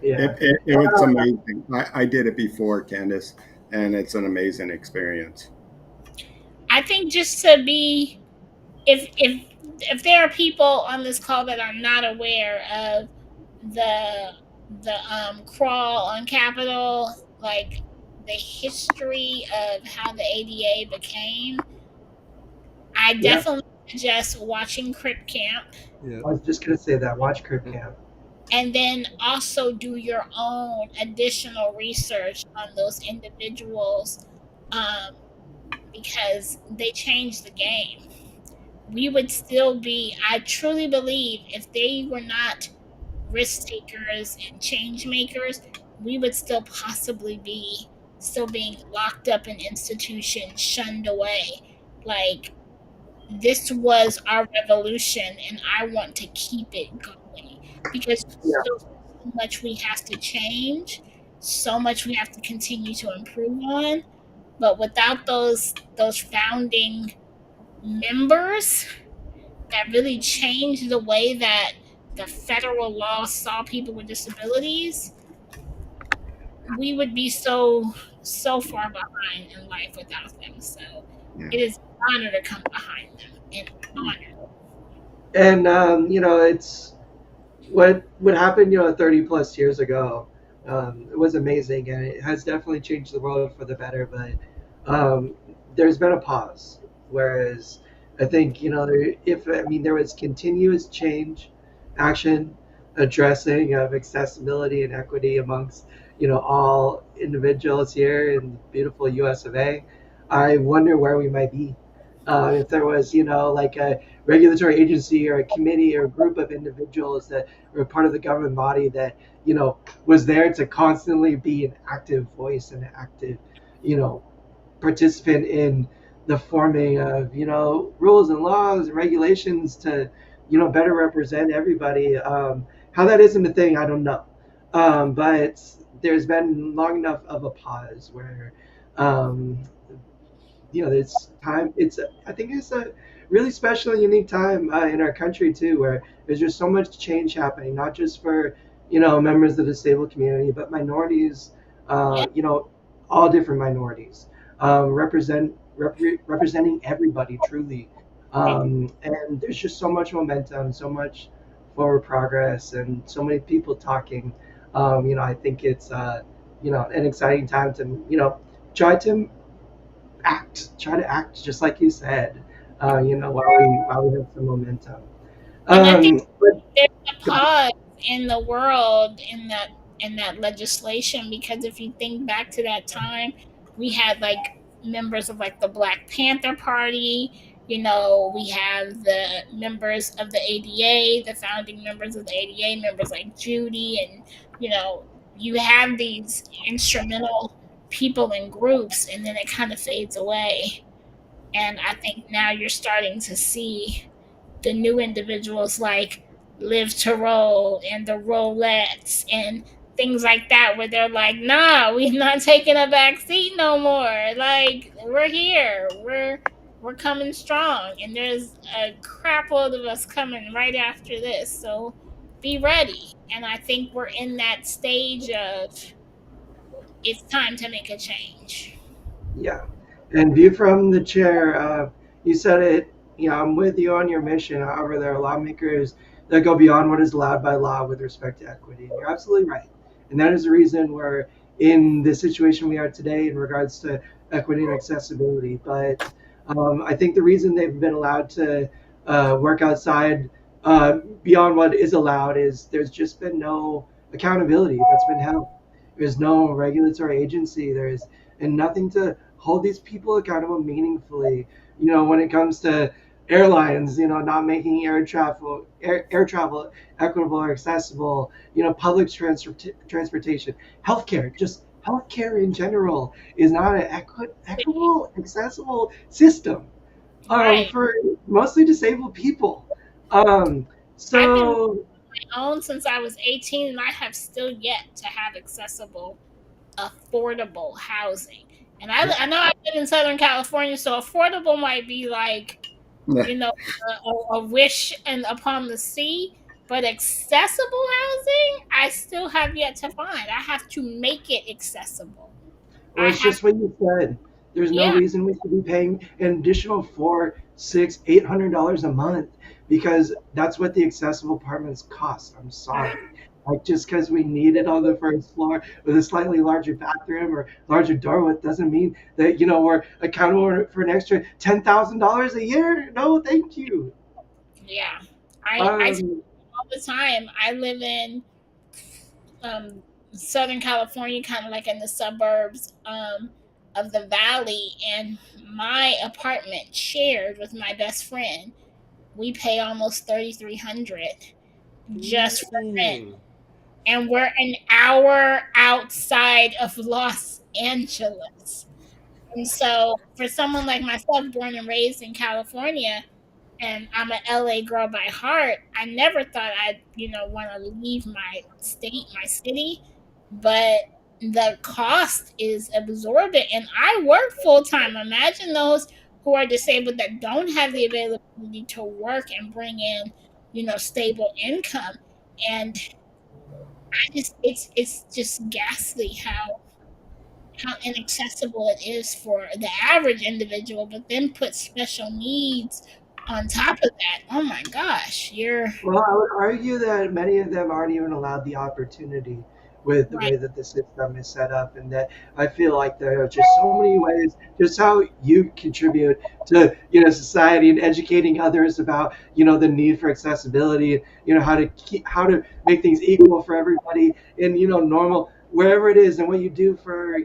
yeah. it was amazing. I did it before, Candace, and it's an amazing experience. I think just to be, if there are people on this call that are not aware of the crawl on Capitol, like the history of how the ADA became, I Yeah, definitely suggest watching Crip Camp, Yeah. I was just gonna say that. Watch Crip Camp. and then also do your own additional research on those individuals, um, because they changed the game. We would still be, I truly believe, if they were not risk takers and change makers, we would still possibly be still being locked up in institutions, shunned away. Like, this was our revolution, and I want to keep it going, because Yeah, there's so much we have to change, so much we have to continue to improve on. But without those founding members that really changed the way that the federal law saw people with disabilities, we would be so far behind in life without them. So Yeah. it is an honor to come behind them. An honor. and it's what happened, 30 plus years ago. It was amazing, and it has definitely changed the world for the better. But there's been a pause, whereas I think, there was continuous change, action, addressing of accessibility and equity amongst all individuals here in the beautiful U.S. of A. I wonder where we might be if there was, like a regulatory agency or a committee or a group of individuals that were part of the government body that was there to constantly be an active voice and an active you know participant in the forming of rules and laws and regulations to better represent everybody. How that isn't a thing, I don't know, but there's been long enough of a pause where um, it's time. I think it's a really special and unique time in our country too, where there's just so much change happening, not just for members of the disabled community, but minorities. Yeah, All different minorities, representing everybody truly. And there's just so much momentum, so much forward progress and so many people talking. I think it's an exciting time to try to try to act just like you said. While we have some momentum. And I think But there's a pause in the world in that legislation, because if you think back to that time, we had like members of like the Black Panther Party. We have the members of the ADA, the founding members of the ADA, members like Judy, and you know you have these instrumental people and groups, and then it kind of fades away. And I think now you're starting to see the new individuals like Live to Roll and the Rolettes and things like that, where they're like, nah, we're not taking a back seat no more. Like, we're here. We're coming strong. And there's a crap load of us coming right after this. So be ready. And I think we're in that stage of it's time to make a change. yeah, and view from the chair. You said it. I'm with you on your mission. However, there are lawmakers that go beyond what is allowed by law with respect to equity. And you're absolutely right. And that is the reason we're in the situation we are today in regards to equity and accessibility. But I think the reason they've been allowed to work outside beyond what is allowed is there's just been no accountability that's been held. There's no regulatory agency. There's and nothing to hold these people accountable meaningfully. When it comes to airlines, not making air travel equitable or accessible. Public transportation, healthcare, just healthcare in general is not an equitable, accessible system Right. for mostly disabled people. Um, I've been so my own since I was 18, and I have still yet to have accessible, affordable housing. And I know I live in Southern California, so affordable might be like, you know, a wish and upon the sea. But accessible housing, I still have yet to find. I have to make it accessible. Well, I it's have, just what you said. There's no yeah, reason we should be paying an additional $4, $6, $800 a month because that's what the accessible apartments cost. I'm sorry. Like just because we need it on the first floor with a slightly larger bathroom or larger door width doesn't mean that we're accountable for an extra $10,000 a year. No, thank you. yeah. I see Um, all the time. I live in um, Southern California, kind of like in the suburbs of the valley, and my apartment shared with my best friend. We pay almost 3,300 just for rent, Mm. and we're an hour outside of Los Angeles. And so, for someone like myself, born and raised in California, and I'm an LA girl by heart, I never thought I'd, want to leave my state, my city, but the cost is absorbent. And I work full time. Imagine those who are disabled that don't have the availability to work and bring in, stable income. And it's just ghastly how inaccessible it is for the average individual, but then put special needs on top of that. Oh my gosh, you're Well, I would argue that many of them aren't even allowed the opportunity with the right. way that the system is set up, and that I feel like there are just so many ways, just how you contribute to society and educating others about the need for accessibility, how to make things equal for everybody in normal wherever it is, and what you do for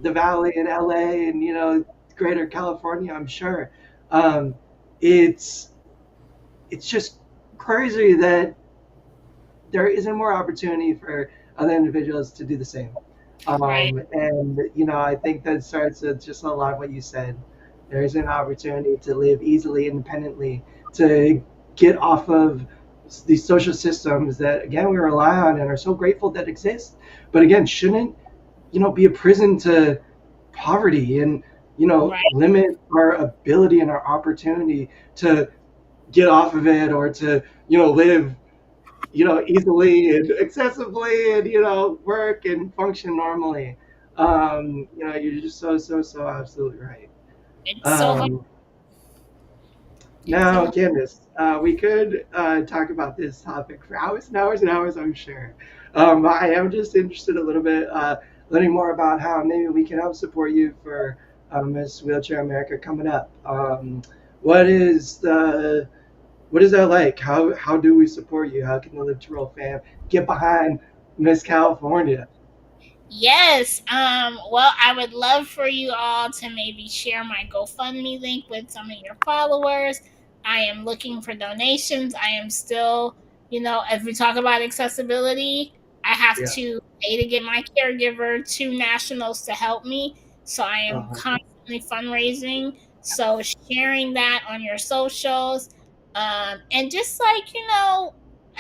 the Valley in LA and Greater California. I'm sure um, it's just crazy that there isn't more opportunity for other individuals to do the same. Right. And I think that starts with just a lot of what you said. There is an opportunity to live easily, independently, to get off of these social systems that again we rely on and are so grateful that exist, but again shouldn't be a prison to poverty and Right. limit our ability and our opportunity to get off of it or to live easily and accessibly and work and function normally. You're just so absolutely right. It's so hard. um Now, So Candace, we could talk about this topic for hours and hours and hours, I'm sure. I am just interested a little bit, learning more about how maybe we can help support you for Miss Wheelchair America coming up. What is the what is that like? How do we support you? How can the Live to Roll fam get behind Miss California? yes. Well, I would love for you all to maybe share my GoFundMe link with some of your followers. I am looking for donations. I am still, if we talk about accessibility, I have Yeah. to pay to get my caregiver to nationals to help me. So I am Uh-huh. constantly fundraising. So sharing that on your socials. And just like,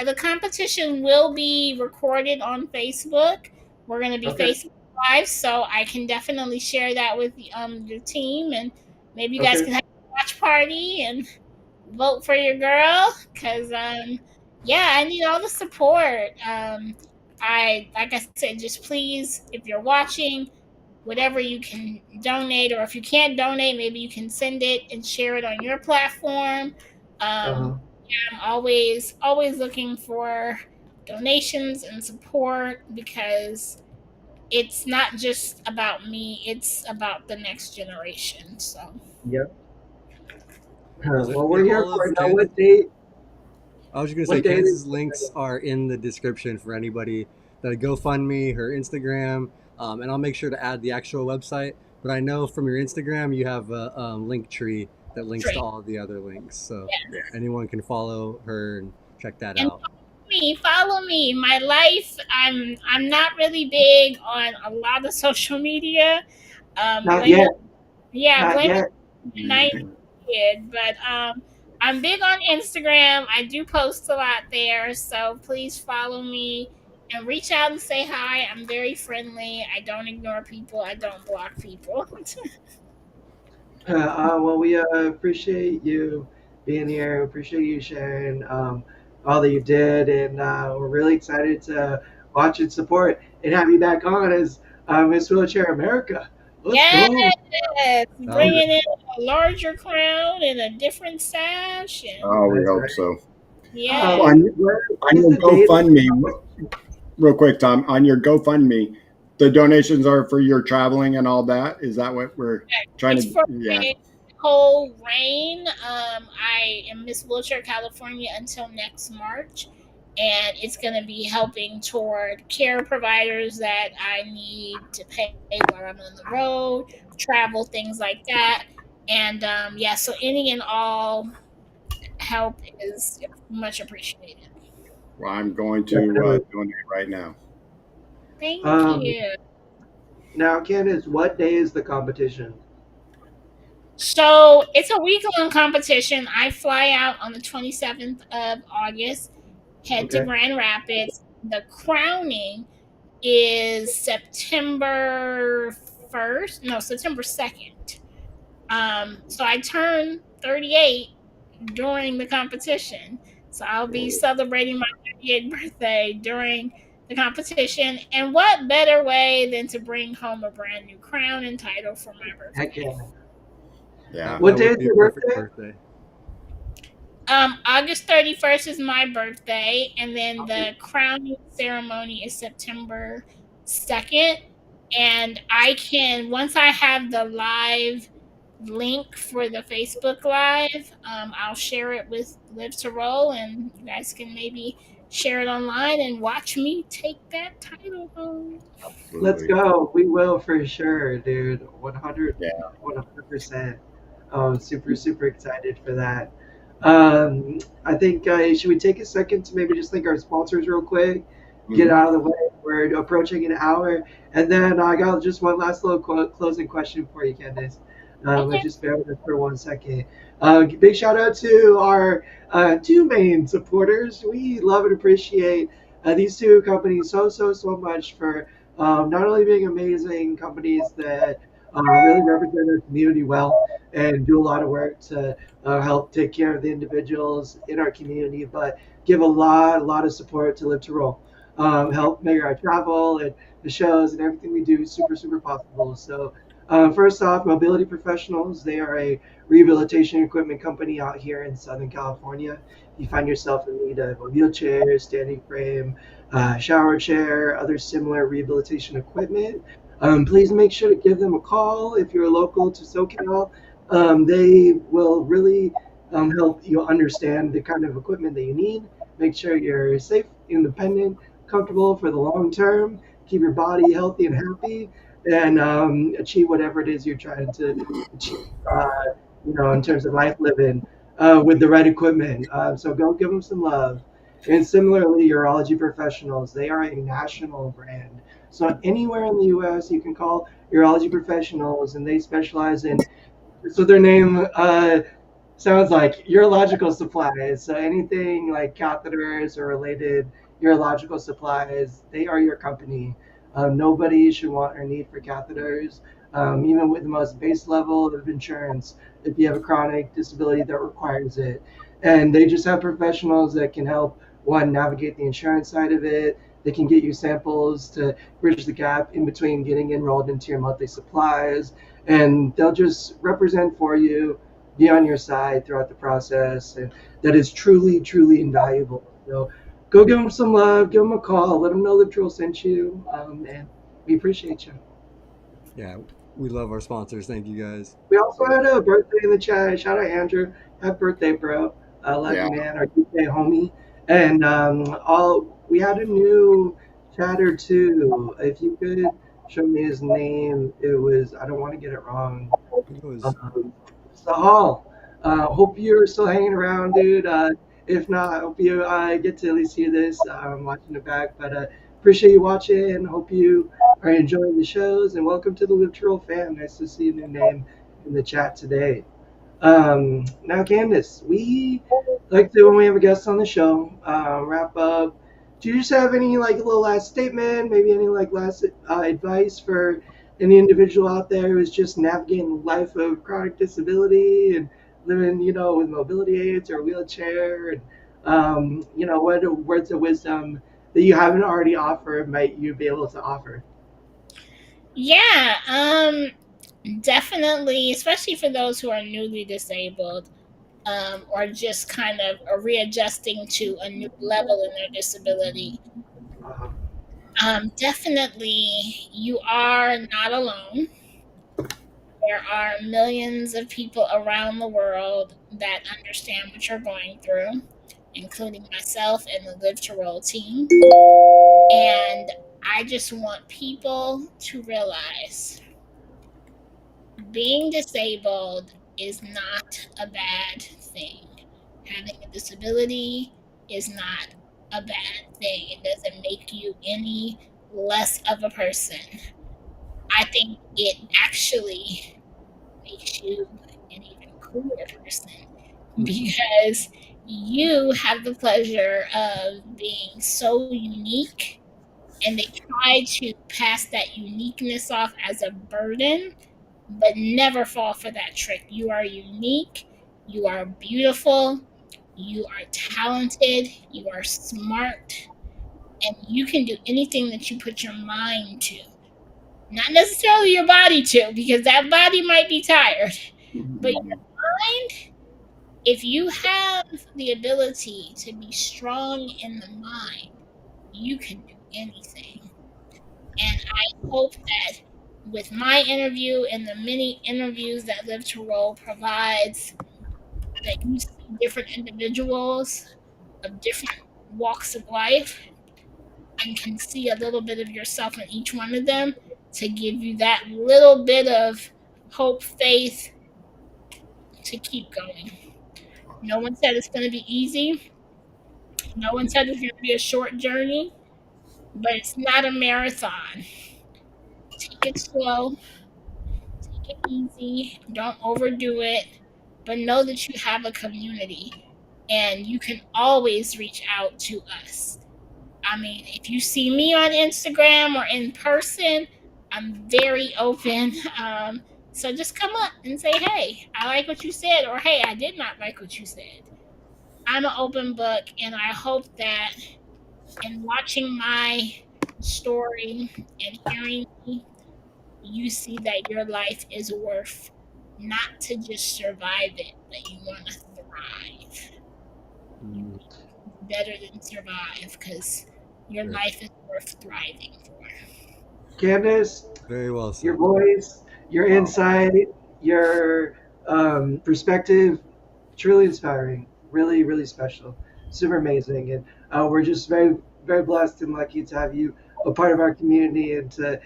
the competition will be recorded on Facebook. We're going to be Okay. Facebook Live, so I can definitely share that with your team, and maybe you guys Okay. can have a watch party and vote for your girl. Cause yeah, I need all the support. I like I said, just please, if you're watching, whatever you can donate, or if you can't donate, maybe you can send it and share it on your platform. Uh-huh. I'm always looking for donations and support because it's not just about me, it's about the next generation. So Yep. Well, Well, we're if here all for of it. Now, Candace, what date? I was just gonna say What date is Candace's links are in the description for anybody that GoFundMe, her Instagram, and I'll make sure to add the actual website. But I know from your Instagram you have a link tree that links to straight. all the other links, so Yeah. anyone can follow her and check that And out. follow me. My life, I'm not really big on a lot of social media. Not Blame it, yet. yeah, Not blame it yet. on the 90s kid. But I'm big on Instagram. I do post a lot there, so please follow me and reach out and say hi. I'm very friendly. I don't ignore people. I don't block people. Well, we appreciate you being here. Appreciate you sharing all that you did, and we're really excited to watch and support and have you back on as Miss Wheelchair America. Let's go. Yes, Sounds bringing in a larger crown and a different sash, and Oh, we That's hope right. so. yeah. Well, Where on is your the date of GoFundMe, real quick, Tom, on your GoFundMe, the donations are for your traveling and all that. Is that what we're trying It's to? for Yeah. Nicole Rain. I am Miss Wheelchair California until next March, and it's going to be helping toward care providers that I need to pay while I'm on the road, travel, things like that. And yeah, so any and all help is much appreciated. Well, I'm going to definitely? donate right now. Thank Um, you. Now, Candace, what day is the competition? So it's a week long competition. I fly out on the 27th of August, head to Okay. Grand Rapids. The crowning is September 1st, no, September 2nd. So I turn 38 during the competition. So I'll be celebrating my 38th birthday during the competition. And what better way than to bring home a brand new crown and title for my Heck birthday? yeah. Yeah. What that day would is be a your perfect birthday? birthday. August 31st is my birthday, and then Okay. the crowning ceremony is September 2nd. And I can, once I have the live link for the Facebook Live, I'll share it with Live to Roll, and you guys can maybe share it online and watch me take that title home. Let's Absolutely. go. We will for sure, dude. 100, Yeah. 100%. Super, super excited for that. I think, should we take a second to maybe just thank our sponsors real quick? Get Hmm. out of the way. We're approaching an hour. And then I got just one last little closing question for you, Candace. Okay. Just bear with us for 1 second. Big shout out to our two main supporters. We love and appreciate these two companies so, so, so much for not only being amazing companies that really represent our community well and do a lot of work to help take care of the individuals in our community, but give a lot of support to Live to Roll. Help make our travel and the shows and everything we do super, super possible. So First off, Mobility Professionals. They are a rehabilitation equipment company out here in Southern California. If you find yourself in need of a wheelchair, standing frame, shower chair, other similar rehabilitation equipment, please make sure to give them a call if you're local to SoCal. They will really help you understand the kind of equipment that you need. Make sure you're safe, independent, comfortable for the long term. Keep your body healthy and happy, and achieve whatever it is you're trying to achieve. In terms of life living with the right equipment. So go give them some love. And similarly, Urology Professionals, they are a national brand. So anywhere in the U.S., you can call Urology Professionals, and they specialize in. So their name sounds like urological supplies. So anything like catheters or related urological supplies, they are your company. Nobody should want or need for catheters, even with the most base level of insurance, if you have a chronic disability that requires it. And they just have professionals that can help one navigate the insurance side of it. They can get you samples to bridge the gap in between getting enrolled into your monthly supplies, and they'll just represent for you, be on your side throughout the process, and that is truly, truly invaluable. So go give them some love, give them a call, let them know that Trill sent you, and we appreciate you. Yeah, we love our sponsors. Thank you guys. We also had a birthday in the chat. Shout out Andrew. Happy birthday, bro. I love Yeah. you, man. Our UK homie. And all we had a new chatter too. If you could show me his name, it was, I don't want to get it wrong. It was Sahal. Hope you're still hanging around, dude. If not, I hope you get to at least hear this. Watching it back, but appreciate you watching. Hope you are enjoying the shows, and welcome to the Literal Fam. Nice to see a new name in the chat today. Now, Candace, we like to, when we have a guest on the show, wrap up. Do you just have any like little last statement, maybe any like last advice for any individual out there who's just navigating the life of chronic disability and living, with mobility aids or wheelchair, and what words of wisdom that you haven't already offered might you be able to offer? Yeah, definitely, especially for those who are newly disabled, or just kind of are readjusting to a new level in their disability. Uh, Definitely, you are not alone. There are millions of people around the world that understand what you're going through, including myself and the Live to Roll team. And I just want people to realize being disabled is not a bad thing. Having a disability is not a bad thing. It doesn't make you any less of a person. I think it actually makes you an even cooler person because you have the pleasure of being so unique, and they try to pass that uniqueness off as a burden, but never fall for that trick. You are unique, you are beautiful, you are talented, you are smart, and you can do anything that you put your mind to. Not necessarily your body to, because that body might be tired, but your mind, if you have the ability to be strong in the mind, you can do anything. And I hope that with my interview and the many interviews that Live to Roll provides, that you see different individuals of different walks of life and can see a little bit of yourself in each one of them to give you that little bit of hope, faith to keep going. No one said it's going to be easy. No one said it's going to be a short journey, but it's not a marathon. Take it slow, take it easy, don't overdo it, but know that you have a community and you can always reach out to us. I mean, if you see me on Instagram or in person, I'm very open. So just come up and say, hey, I like what you said, or hey, I did not like what you said. I'm an open book, and I hope that in watching my story and hearing me, you see that your life is worth not to just survive it, but you want to thrive. You Mm, better than survive because your right. life is worth thriving for. Candace, Very well your said. voice, your Wow. insight, your perspective, truly inspiring. Really, really special. Super amazing. And we're just very, very blessed and lucky to have you a part of our community and to,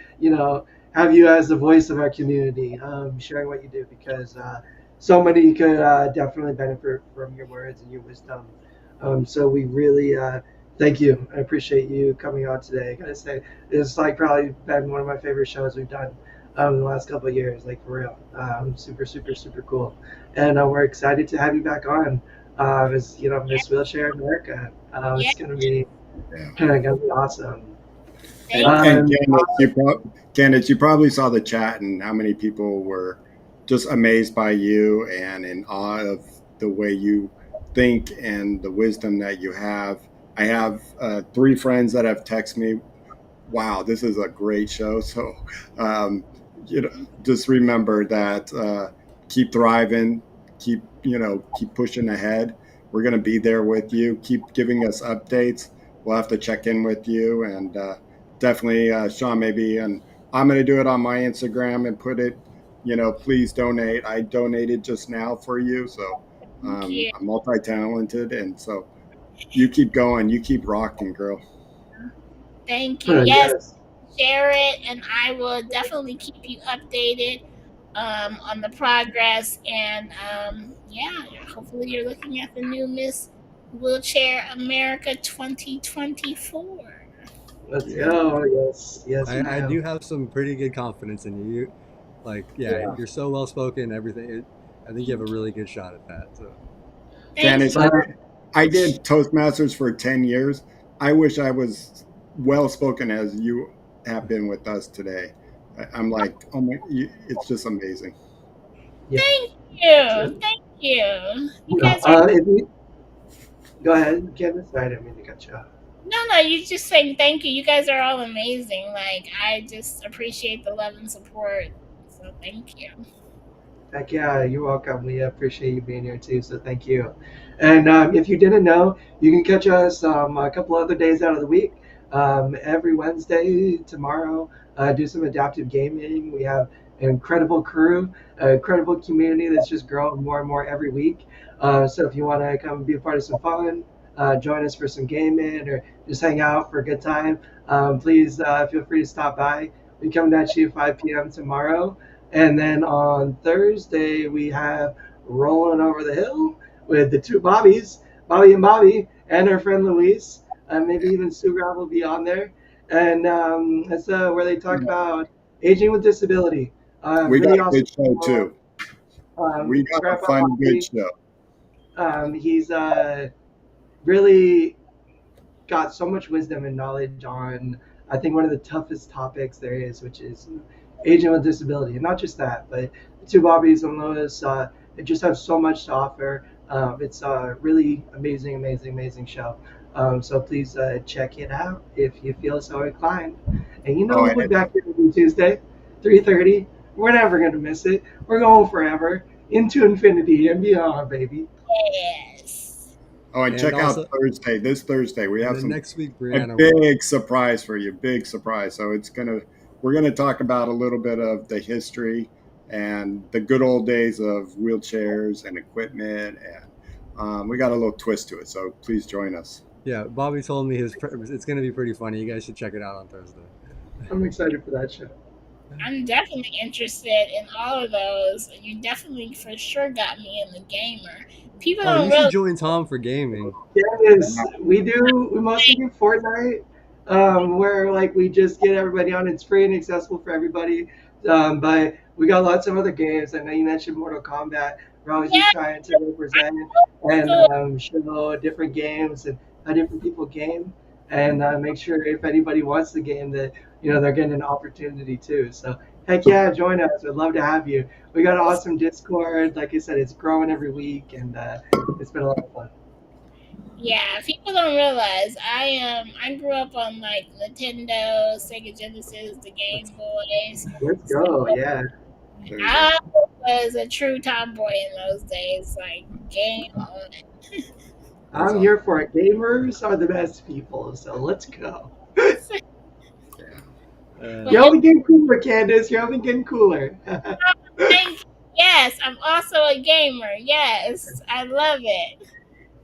have you as the voice of our community, sharing what you do because so many could definitely benefit from your words and your wisdom. So we really thank you. I appreciate you coming on today. I gotta say, it's like probably been one of my favorite shows we've done in the last couple of years, like for real. Super, super, super cool. And we're excited to have you back on as, Miss Wheelchair America. Yeah, It's gonna be Yeah. gonna be awesome. thank And Um, Candace, you probably saw the chat and how many people were just amazed by you and in awe of the way you think and the wisdom that you have. I have three friends that have texted me, wow, this is a great show. So, um, you know, just remember that keep thriving, keep pushing ahead. We're going to be there with you. Keep giving us updates. We'll have to check in with you and definitely, Shawn, maybe. And I'm going to do it on my Instagram and put it, please donate. I donated just now for you. So you. I'm multi talented. And so you keep going. You keep rocking, girl. Thank you. Yes, yes. share it, and I will definitely keep you updated on the progress. And yeah, hopefully you're looking at the new Miss Wheelchair America 2024. Let's Yeah. go. Yes. Yes, I do ma'am. have some pretty good confidence in you. Like, yeah, Yeah. you're so well spoken. Everything. I think you have a Thank you. really good shot at that. So Thank Candice, you. I did Toastmasters for 10 years. I wish I was well spoken as you have been with us today. I'm like, oh my, it's just amazing. Yeah. Thank So, you. Thank you. You guys are if you, go ahead, Kevin. Sorry, I didn't mean to cut you off. no. You just saying thank you. You guys are all amazing. Like I just appreciate the love and support. So thank you. Heck yeah, you're welcome. We appreciate you being here too, so thank you. And if you didn't know, you can catch us a couple other days out of the week. Every Wednesday, tomorrow, do some adaptive gaming. We have an incredible crew, an incredible community that's just growing more and more every week. So if you want to come be a part of some fun, join us for some gaming or just hang out for a good time, please feel free to stop by. We're coming at you 5 p.m. tomorrow. And then on Thursday, we have Rolling Over the Hill with the two Bobbies, Bobby and Bobby, and our friend Luis. Maybe even Sue Grab will be on there. And that's where they talk about aging with disability. We got Really a awesome good show show. too. We got a Grandpa fun, good Bobby, show. he's really got so much wisdom and knowledge on, I think, one of the toughest topics there is, which is aging with disability. And not just that, but the two Bobbies and Lois, they just have so much to offer. It's a really amazing, amazing, amazing show. So please check it out if you feel so inclined. And Oh, we'll be back here every Tuesday, 3:30. We're never going to miss it. We're going forever into infinity and beyond, baby. Yes. and and check out also, Thursday. This Thursday, we and have then next week, a Brianna will. big surprise for you. Big surprise. So we're gonna talk about a little bit of the history and the good old days of wheelchairs and equipment, and we got a little twist to it. So please join us. Yeah, Bobby told me it's going to be pretty funny. You guys should check it out on Thursday. I'm excited for that show. I'm definitely interested in all of those. You definitely for sure got me in the gamer. People Oh, don't you should really join Tom for gaming. Yes, we mostly do Fortnite, where like we just get everybody on. It's free and accessible for everybody. But we got lots of other games. I know you mentioned Mortal Kombat. We're always just yeah, trying to represent and so show different games and how different people game, and make sure if anybody wants the game that they're getting an opportunity too. So heck yeah, join us. We'd love to have you. We got an awesome Discord. Like I said, it's growing every week, and it's been a lot of fun. Yeah, people don't realize I grew up on like Nintendo, Sega Genesis, the That's Game Boys. Let's So go. Yeah. There you go. I was a true tomboy in those days. Like game on. that's I'm awesome. here for it. Gamers are the best people, so let's go. But You're Uh, yeah, only getting cooler, Candace. You're only getting cooler. thank you. Yes, I'm also a gamer. Yes, I love it.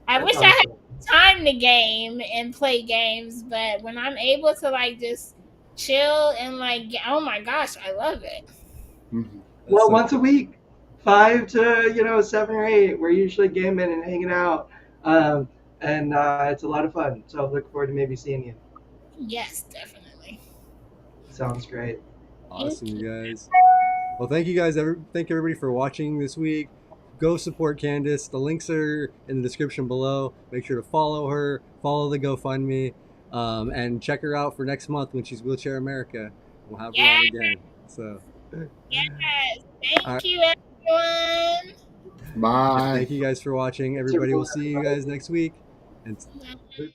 I That's wish I had awesome. time to game and play games, but when I'm able to like just chill and like, oh my gosh, I love it. Mhm. that's Well, so once a cool. week, 5 to 7 or 8. We're usually gaming and hanging out, um, and it's a lot of fun. So I look forward to maybe seeing you. Yes, definitely. Sounds great. Thank Awesome, you. you guys. Well, thank you guys. Thank everybody for watching this week. Go support Candace. The links are in the description below. Make sure to follow her, follow the GoFundMe, and check her out for next month when she's Wheelchair America. We'll have her on Yes, again. So, yes. all right. Thank you, everyone. Yeah, Bye. thank you guys for watching. Thanks, Everybody, we'll everyone. see you guys next week. And Bye.